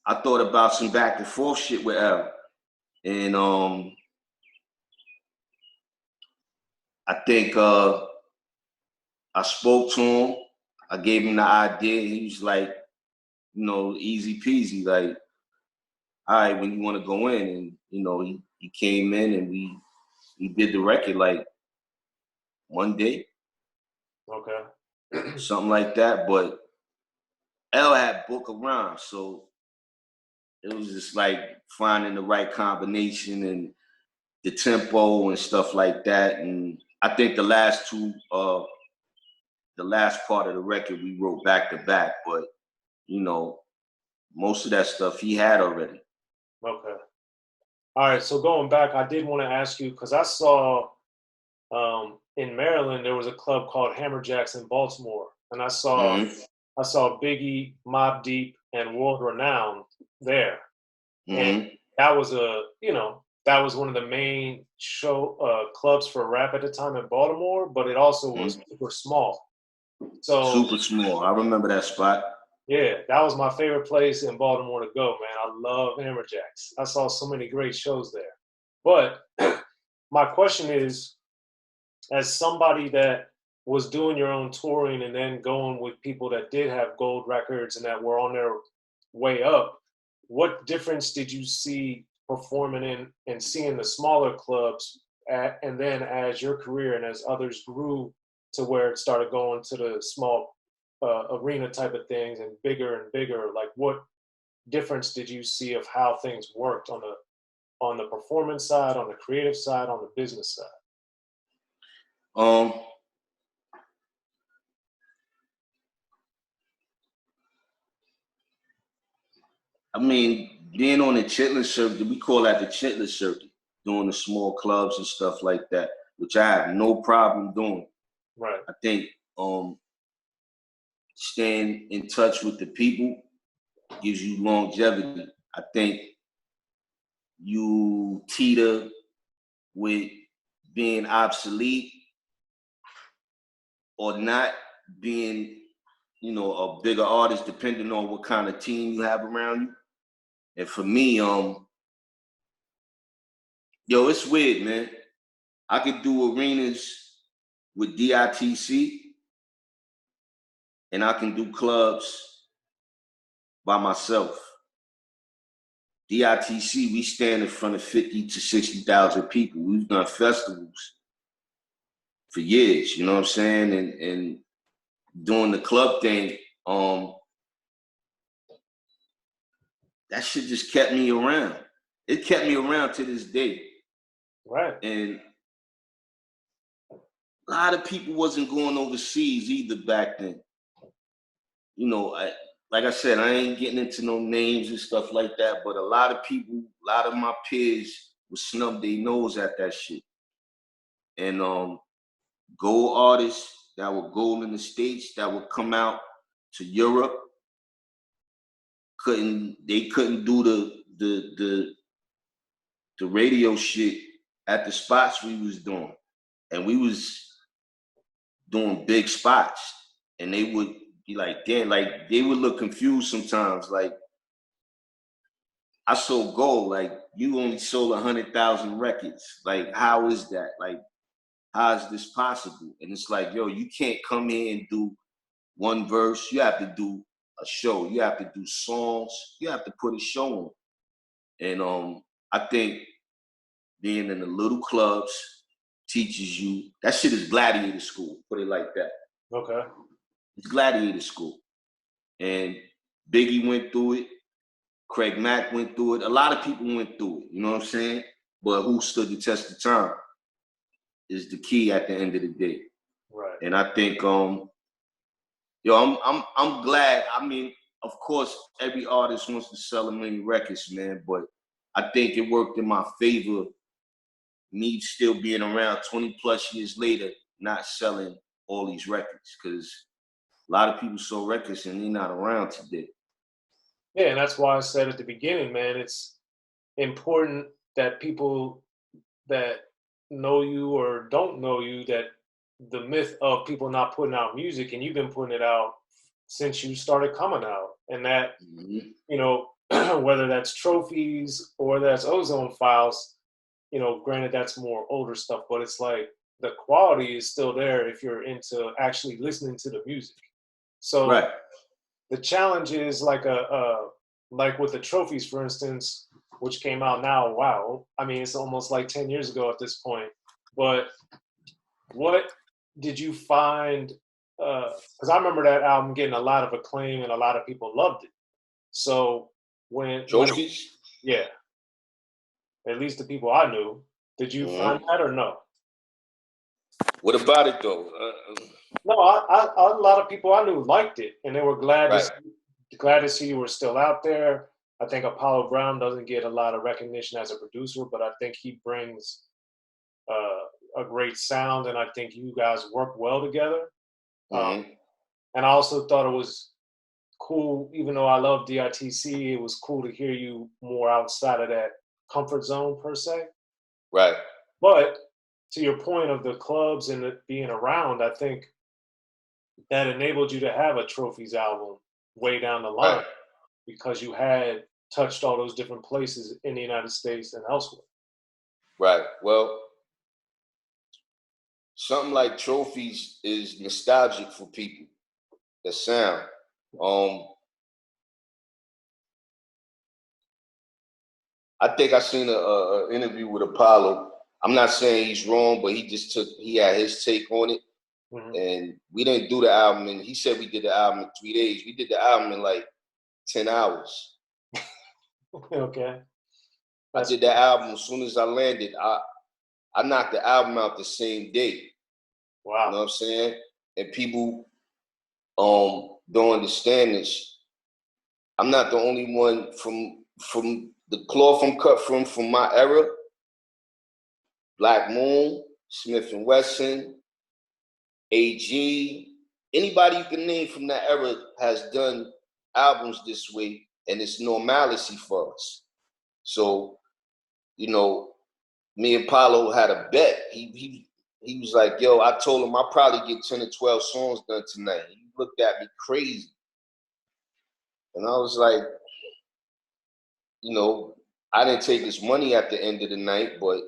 I thought about some back and forth shit with L. And I think I spoke to him. I gave him the idea. He was like, you know, easy peasy. Like, all right, when you want to go in, and you know, he came in and we did the record like one day. Okay. Something like that. But L had book around, so it was just like finding the right combination and the tempo and stuff like that. And I think the last part of the record we wrote back to back, but you know, most of that stuff he had already. Okay. All right. So going back, I did want to ask you, because I saw in Maryland there was a club called Hammerjacks in Baltimore, and I saw Biggie, Mobb Deep, and World Renowned there, and that was one of the main clubs for rap at the time in Baltimore, but it also was super small. So super small. I remember that spot. Yeah, that was my favorite place in Baltimore to go, man. I love Hammerjacks. I saw so many great shows there. But my question is, as somebody that was doing your own touring and then going with people that did have gold records and that were on their way up, what difference did you see performing in and seeing the smaller clubs and then as your career and as others grew to where it started going to the small arena type of things and bigger, like what difference did you see of how things worked on the performance side, on the creative side, on the business side? Um, I mean, being on the chitlin circuit, we call that the chitlin circuit, doing the small clubs and stuff like that, which I have no problem doing. Right. I think staying in touch with the people gives you longevity. I think you teeter with being obsolete or not being, you know, a bigger artist, depending on what kind of team you have around you. And for me, it's weird, man. I could do arenas with DITC, and I can do clubs by myself. DITC, we stand in front of 50 to 60,000 people. We've done festivals for years, you know what I'm saying? And doing the club thing, that shit just kept me around. It kept me around to this day. Right. And a lot of people wasn't going overseas either back then. You know, like I said, I ain't getting into no names and stuff like that, but a lot of people, a lot of my peers would snub their nose at that shit. And gold artists that were gold in the States that would come out to Europe couldn't do the radio shit at the spots we was doing. And we was doing big spots. And they would be like, damn, like they would look confused sometimes. Like, I sold gold, like you only sold 100,000 records. Like, how is that? Like, how is this possible? And it's like, yo, you can't come in and do one verse. You have to do a show. You have to do songs. You have to put a show on. And I think being in the little clubs teaches you, that shit is gladiator school, put it like that. Okay. It's gladiator school. And Biggie went through it. Craig Mack went through it. A lot of people went through it, you know what I'm saying? But who stood the test of time is the key at the end of the day. Right. And I think, I'm glad. I mean, of course, every artist wants to sell a million records, man, but I think it worked in my favor, me still being around 20 plus years later, not selling all these records, because a lot of people sold records and they're not around today. Yeah, and that's why I said at the beginning, man, it's important that people that know you or don't know you, that the myth of people not putting out music, and you've been putting it out since you started coming out, and that, you know, whether that's trophies or that's ozone files, you know, granted that's more older stuff, but it's like the quality is still there if you're into actually listening to the music. So Right. the challenge is like like with the trophies, for instance, which came out now. Wow, I mean, it's almost like 10 years ago at this point. But what did you find? Because I remember that album getting a lot of acclaim and a lot of people loved it. So when Trophies? Yeah, at least the people I knew. Did you find that or no? What about it though? No, a lot of people I knew liked it, and they were glad Right. glad to see you were still out there. I think Apollo Brown doesn't get a lot of recognition as a producer, but I think he brings a great sound, and I think you guys work well together. And I also thought it was cool, even though I love DITC, it was cool to hear you more outside of that comfort zone per se. Right. But to your point of the clubs and it being around, I think that enabled you to have a trophies album way down the line because you had touched all those different places in the United States and elsewhere. Right. Well, something like Trophies is nostalgic for people. The sound. I think I seen a interview with Apollo. I'm not saying he's wrong, but he had his take on it. Mm-hmm. And we didn't do the album, and he said we did the album in 3 days. We did the album in like 10 hours. Okay. I did that album as soon as I landed. I knocked the album out the same day. Wow. You know what I'm saying? And people don't understand this. I'm not the only one from the cloth I'm cut from my era. Black Moon, Smith and Wesson, AG, anybody you can name from that era has done albums this way, and it's normalcy for us. So, you know, me and Paulo had a bet. He was like, yo, I told him I'll probably get 10 or 12 songs done tonight. He looked at me crazy. And I was like, you know, I didn't take his money at the end of the night, but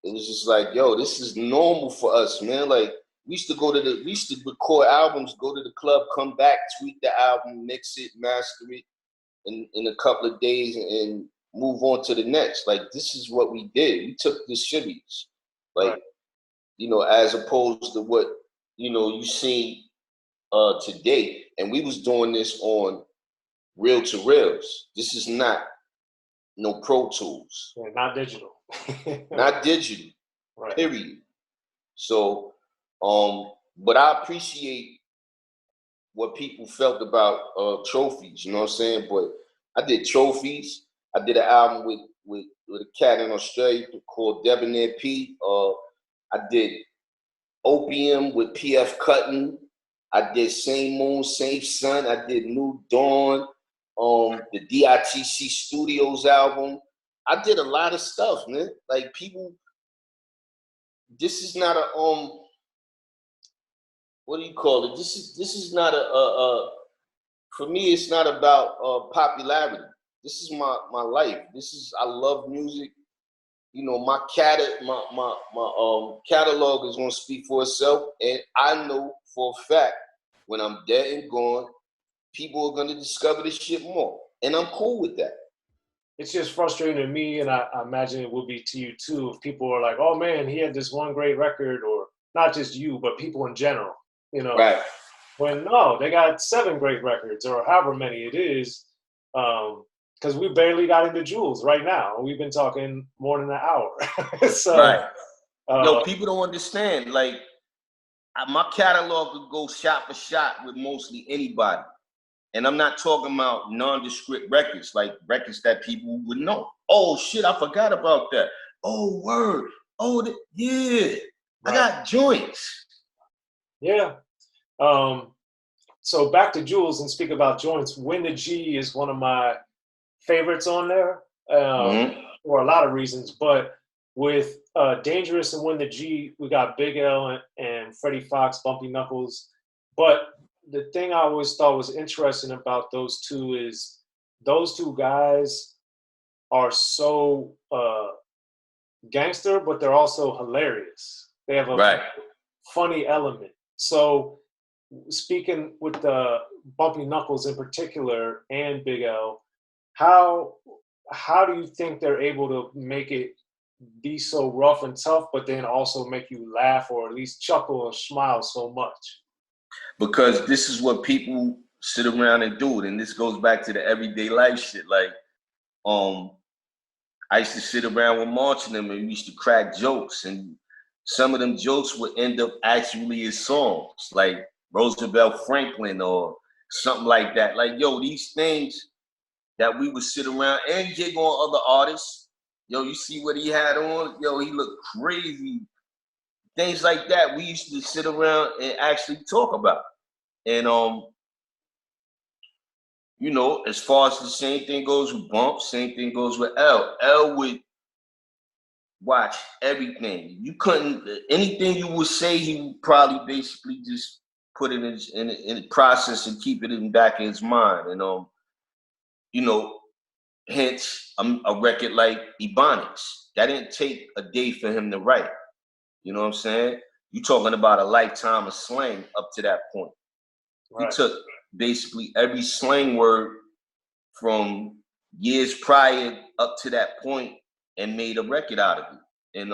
it was just like, yo, this is normal for us, man. Like, we used to record albums, go to the club, come back, tweak the album, mix it, master it in a couple of days and move on to the next. Like, this is what we did. We took this serious. Like, you know, as opposed to what, you know, you see today. And we was doing this on reel to reels. This is not no Pro Tools. Yeah, not digital. Not digital. Right. Period. So, but I appreciate what people felt about Trophies, you know what I'm saying? But I did Trophies. I did an album with a cat in Australia called Debonair P. I did Opium with PF Cuttin. I did Same Moon, Same Sun. I did New Dawn, the DITC Studios album. I did a lot of stuff, man. Like, people, this is not a what do you call it? This is not for me, it's not about popularity. This is my life. I love music. You know, my catalog is gonna speak for itself, and I know for a fact when I'm dead and gone, people are gonna discover this shit more, and I'm cool with that. It's just frustrating to me, and I imagine it will be to you too, if people are like, oh man, he had this one great record, or not just you, but people in general, you know. Right. When no, they got 7 great records, or however many it is, because we barely got into Jewelz right now. We've been talking more than an hour. So, right. Yo, people don't understand. Like, my catalog could go shot for shot with mostly anybody. And I'm not talking about nondescript records, like records that people would know. Oh, shit, I forgot about that. Oh, word. Oh, yeah. Right. I got joints. Yeah. So back to Jewelz and speak about joints. When the G is one of my favorites on there for a lot of reasons. But with Dangerous and When the G, we got Big L and Freddie Fox, Bumpy Knuckles. But the thing I always thought was interesting about those two is those two guys are so gangster, but they're also hilarious. They have a funny element. So speaking with the Bumpy Knuckles in particular and Big L, how do you think they're able to make it be so rough and tough, but then also make you laugh or at least chuckle or smile so much? Because this is what people sit around and do, and this goes back to the everyday life shit. Like, I used to sit around with March and them, and we used to crack jokes, and some of them jokes would end up actually as songs, like Roosevelt Franklin or something like that. Like, yo, these things that we would sit around and gig on other artists. Yo, you see what he had on? Yo, he looked crazy. Things like that we used to sit around and actually talk about. And you know, as far as the same thing goes with Bump, same thing goes with L. L would watch everything. You couldn't, anything you would say, he would probably basically just put it in the process and keep it in the back of his mind. And you know, hence a record like Ebonics. That didn't take a day for him to write. You know what I'm saying? You talking about a lifetime of slang up to that point. Right. He took basically every slang word from years prior up to that point and made a record out of it. And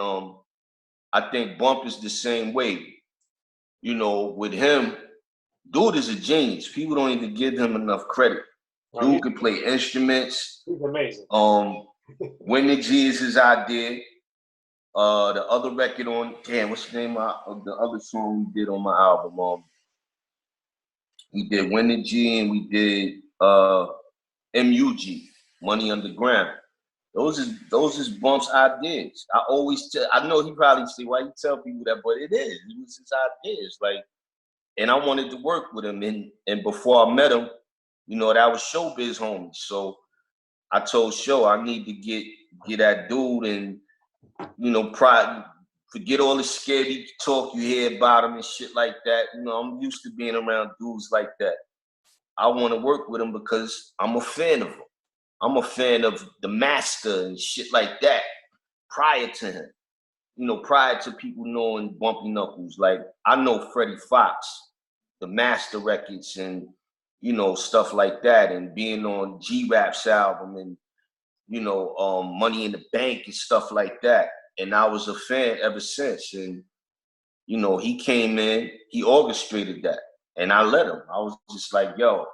I think Bump is the same way. You know, with him, dude is a genius. People don't even give him enough credit. Dude can play instruments. He's amazing. When the G is his idea. The other record on, what's the name of the other song we did on my album? We did When the G and we did MUG, Money Underground. Those is Bump's ideas. I know he probably say, why you tell people that, but it is. It was his ideas. Like, and I wanted to work with him. And before I met him, you know, that was Showbiz homies. So I told Show I need to get that dude and, you know, forget all the scary talk you hear about him and shit like that. You know, I'm used to being around dudes like that. I want to work with him because I'm a fan of him. I'm a fan of the master and shit like that prior to him. You know, prior to people knowing Bumpy Knuckles. Like, I know Freddie Fox, the master records and, you know, stuff like that, and being on G-Rap's album and, you know, Money in the Bank and stuff like that. And I was a fan ever since. And, you know, he came in, he orchestrated that. And I let him. I was just like, yo,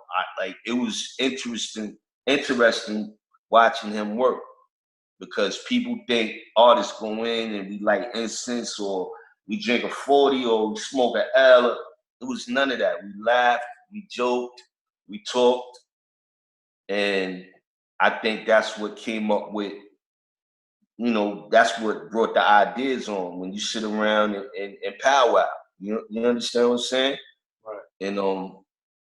it was interesting watching him work. Because people think artists go in and we light incense or we drink a 40 or we smoke an L. It was none of that. We laughed, we joked, we talked. And I think that's what came up with, you know, that's what brought the ideas on when you sit around and powwow. You understand what I'm saying? Right. And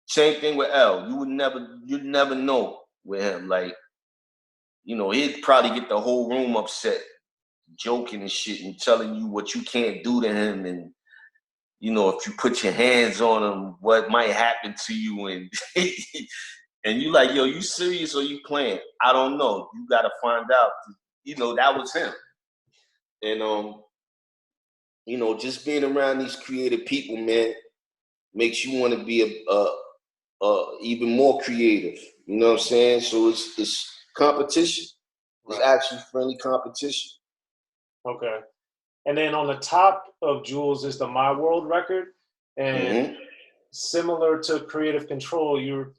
same thing with L. You'd never know with him. Like, you know, he'd probably get the whole room upset, joking and shit and telling you what you can't do to him. And, you know, if you put your hands on him, what might happen to you. And and you like, yo, you serious or you playing? I don't know. You got to find out. You know, that was him. And, you know, just being around these creative people, man, makes you want to be even more creative. You know what I'm saying? So it's competition. It's actually friendly competition. Okay. And then on the top of Jewelz is the My World record. And similar to Creative Control, you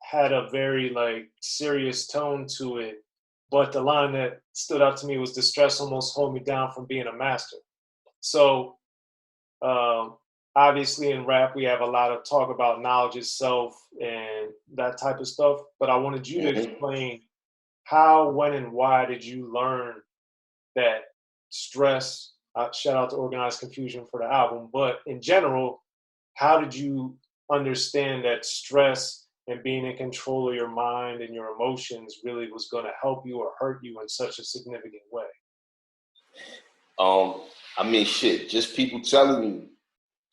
had a very like serious tone to it. But the line that stood out to me was, "The stress almost hold me down from being a master." So obviously in rap, we have a lot of talk about knowledge itself and that type of stuff. But I wanted you to explain how, when, and why did you learn that stress, shout out to Organized Confusion for the album, but in general, how did you understand that stress and being in control of your mind and your emotions really was going to help you or hurt you in such a significant way? I mean, shit, just people telling me,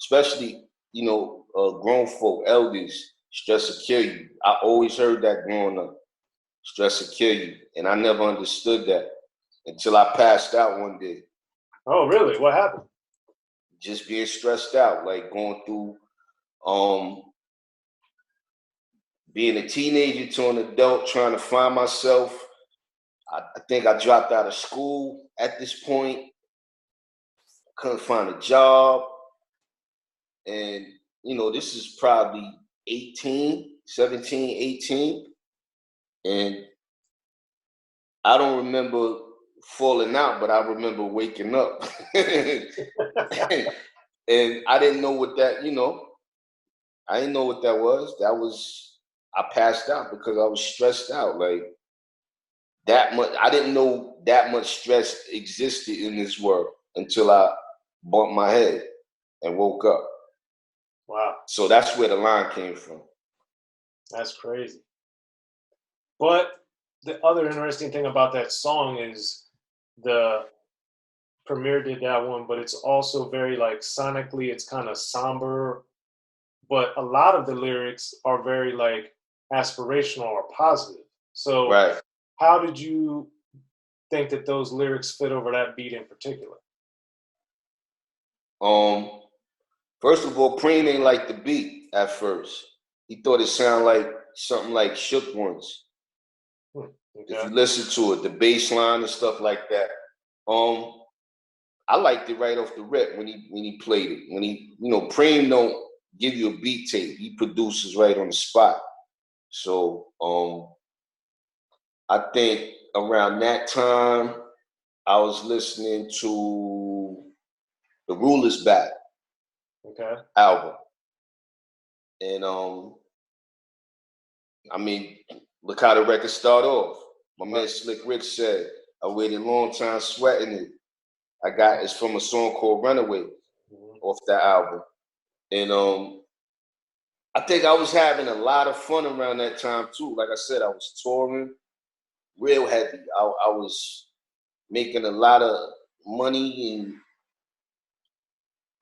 especially, you know, grown folk, elders, stress will kill you. I always heard that growing up. Stress will kill you. And I never understood that until I passed out one day. Oh, really? What happened? Just being stressed out, like going through being a teenager to an adult, trying to find myself. I think I dropped out of school at this point. Couldn't find a job. And, you know, this is probably 17, 18. And I don't remember falling out, but I remember waking up. And I didn't know what that, you know, I didn't know what that was. I passed out because I was stressed out. Like, that much, I didn't know that much stress existed in this world until I bumped my head and woke up. Wow. So that's where the line came from. That's crazy. But the other interesting thing about that song is the Premier did that one, but it's also very like sonically, it's kind of somber but a lot of the lyrics are very like aspirational or positive. So Right. how did you think that those lyrics fit over that beat in particular? Um, First of all, Preem ain't like the beat at first. He thought it sounded like something like Shook Ones. Hmm, If okay. you listen to it, the bass line and stuff like that. I liked it right off the rip when he played it. When he, Preem don't give you a beat tape. He produces right on the spot. So I think around that time I was listening to the Ruler's Back Okay. album. And I mean, look how the record start off. My man Slick Rick said, I waited a long time sweating it. It's from a song called Runaway off that album. And I think I was having a lot of fun around that time too. Like I said, I was touring real heavy. I was making a lot of money and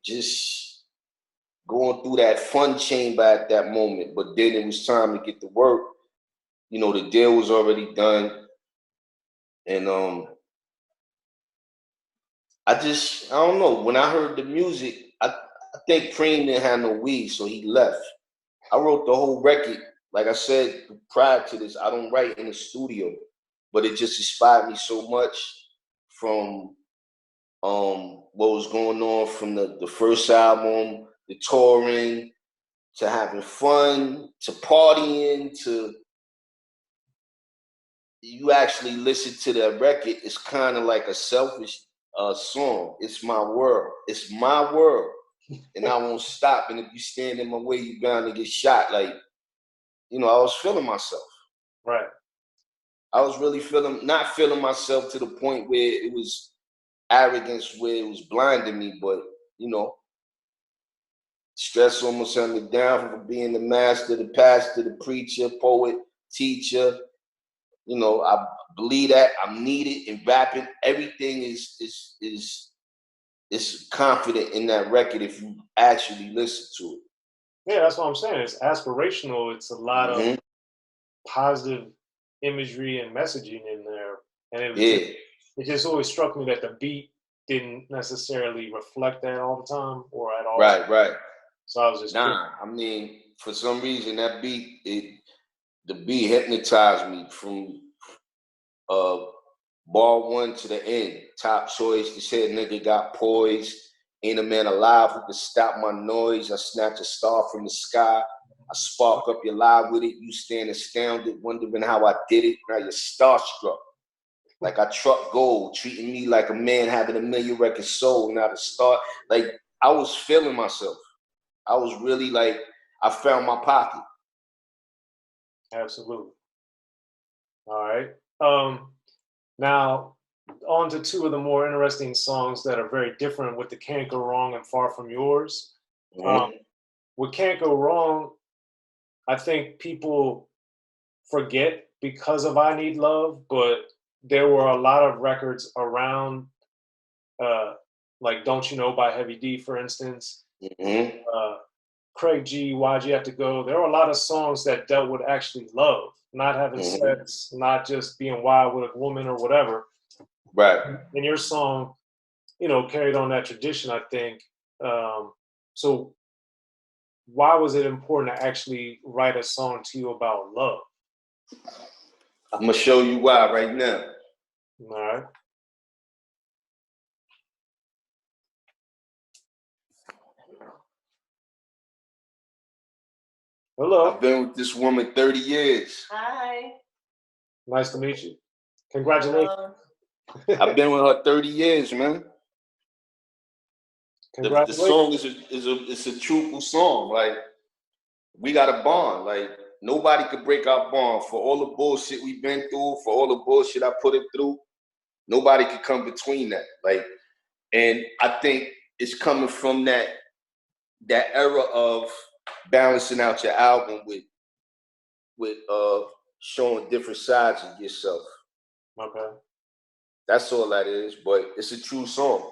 just going through that fun chamber at that moment. But then it was time to get to work. The deal was already done. And I don't know. When I heard the music, I think Preem didn't have no weed, so he left. I wrote the whole record. Like I said prior to this, I don't write in the studio, but it just inspired me so much from what was going on from the first album, the touring, to having fun, to partying, to you actually listen to that record. It's kind of like a selfish song. It's my world. It's my world. And I won't stop. And if you stand in my way, you're bound to get shot. Like, I was feeling myself. Right. I was really not feeling myself to the point where it was arrogance, where it was blinding me, but, stress almost had me down from being the master, the pastor, the preacher, poet, teacher. I believe that I'm needed in rapping. Everything is confident in that record if you actually listen to it. Yeah, that's what I'm saying. It's aspirational. It's a lot of Mm-hmm. positive imagery and messaging in there. And it just always struck me that the beat didn't necessarily reflect that all the time or at all. Right. So I was just curious. I mean, for some reason that the beat hypnotized me from bar one to the end. Top choice. They said nigga got poised. Ain't a man alive who could stop my noise. I snatch a star from the sky. I spark up your live with it. You stand astounded, wondering how I did it. Now you're starstruck. Like I truck gold, treating me like a man having a million record sold. Now to start, like I was feeling myself. I was really like, I found my pocket. Absolutely. All right. Now, on to two of the more interesting songs that are very different with the Can't Go Wrong and Far From Yours. Mm-hmm. With Can't Go Wrong, I think people forget because of I Need Love, but there were a lot of records around, like Don't You Know by Heavy D, for instance. Mm-hmm. Craig G, Why'd You Have to Go? There were a lot of songs that dealt with actually love, not having sex, not just being wild with a woman or whatever. Right. And your song, carried on that tradition, I think. So why was it important to actually write a song to you about love? I'm gonna show you why right now. All right. Hello. I've been with this woman 30 years. Hi. Nice to meet you. Congratulations. I've been with her 30 years, man. The song is a truthful song. Like, we got a bond. Like, nobody could break our bond. For all the bullshit we've been through, for all the bullshit I put it through, nobody could come between that. Like, and I think it's coming from that era of balancing out your album with showing different sides of yourself. Okay. That's all that is, but it's a true song.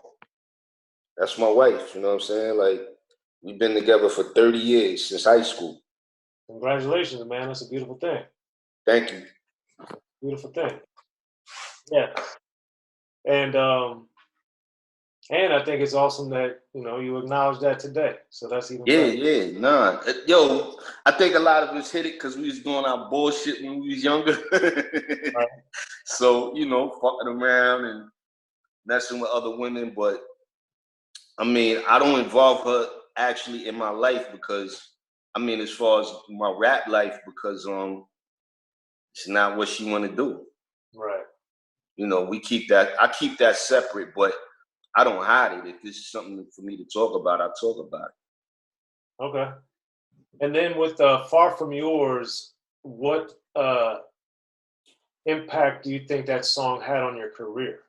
That's my wife, you know what I'm saying? Like, We've been together for 30 years, since high school. Congratulations, man. That's a beautiful thing. Thank you. Beautiful thing. Yeah. And I think it's awesome that, you know, you acknowledge that today. So that's even better. Yeah, nah. Yo, I think a lot of us hit it because we was doing our bullshit when we was younger. Right. So, you know, fucking around and messing with other women. But, I mean, I don't involve her actually in my life because, I mean, as far as my rap life, because it's not what she want to do. Right. You know, I keep that separate, but I don't hide it. If this is something for me to talk about, I'll talk about it. Okay. And then with Far From Yours, what impact do you think that song had on your career?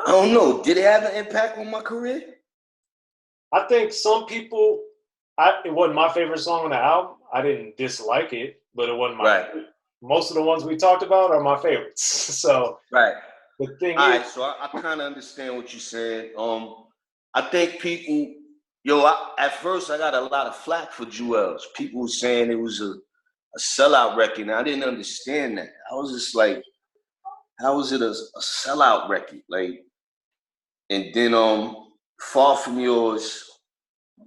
I don't know. Did it have an impact on my career? I think some people, it wasn't my favorite song on the album. I didn't dislike it, but it wasn't my favorite. Most of the ones we talked about are my favorites. So right. The thing All is, right, so I kind of understand what you're saying. I think people, at first I got a lot of flack for Jewelz. People were saying it was a sellout record, and I didn't understand that. I was just like, how is it a sellout record? Like, and then Far From Yours,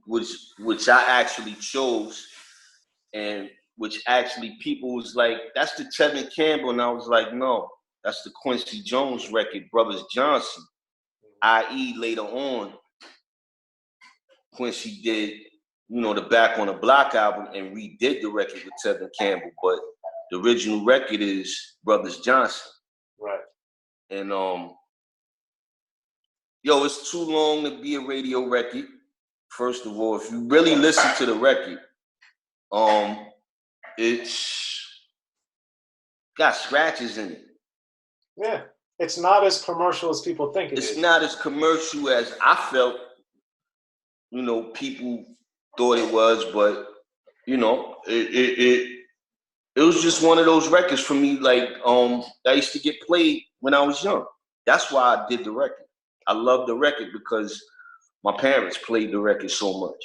which I actually chose, and which actually people was like, that's the Tevin Campbell, and I was like, no, that's the Quincy Jones record, Brothers Johnson. I.e. later on, Quincy did, you know, the Back on the Block album and redid the record with Tevin Campbell, but the original record is Brothers Johnson. Right. And it's too long to be a radio record. First of all, if you really listen to the record, it's got scratches in it. Yeah. It's not as commercial as people think it is. It's not as commercial as I felt, you know, people thought it was, but, you know, it was just one of those records for me, like, that used to get played when I was young. That's why I did the record. I love the record because my parents played the record so much.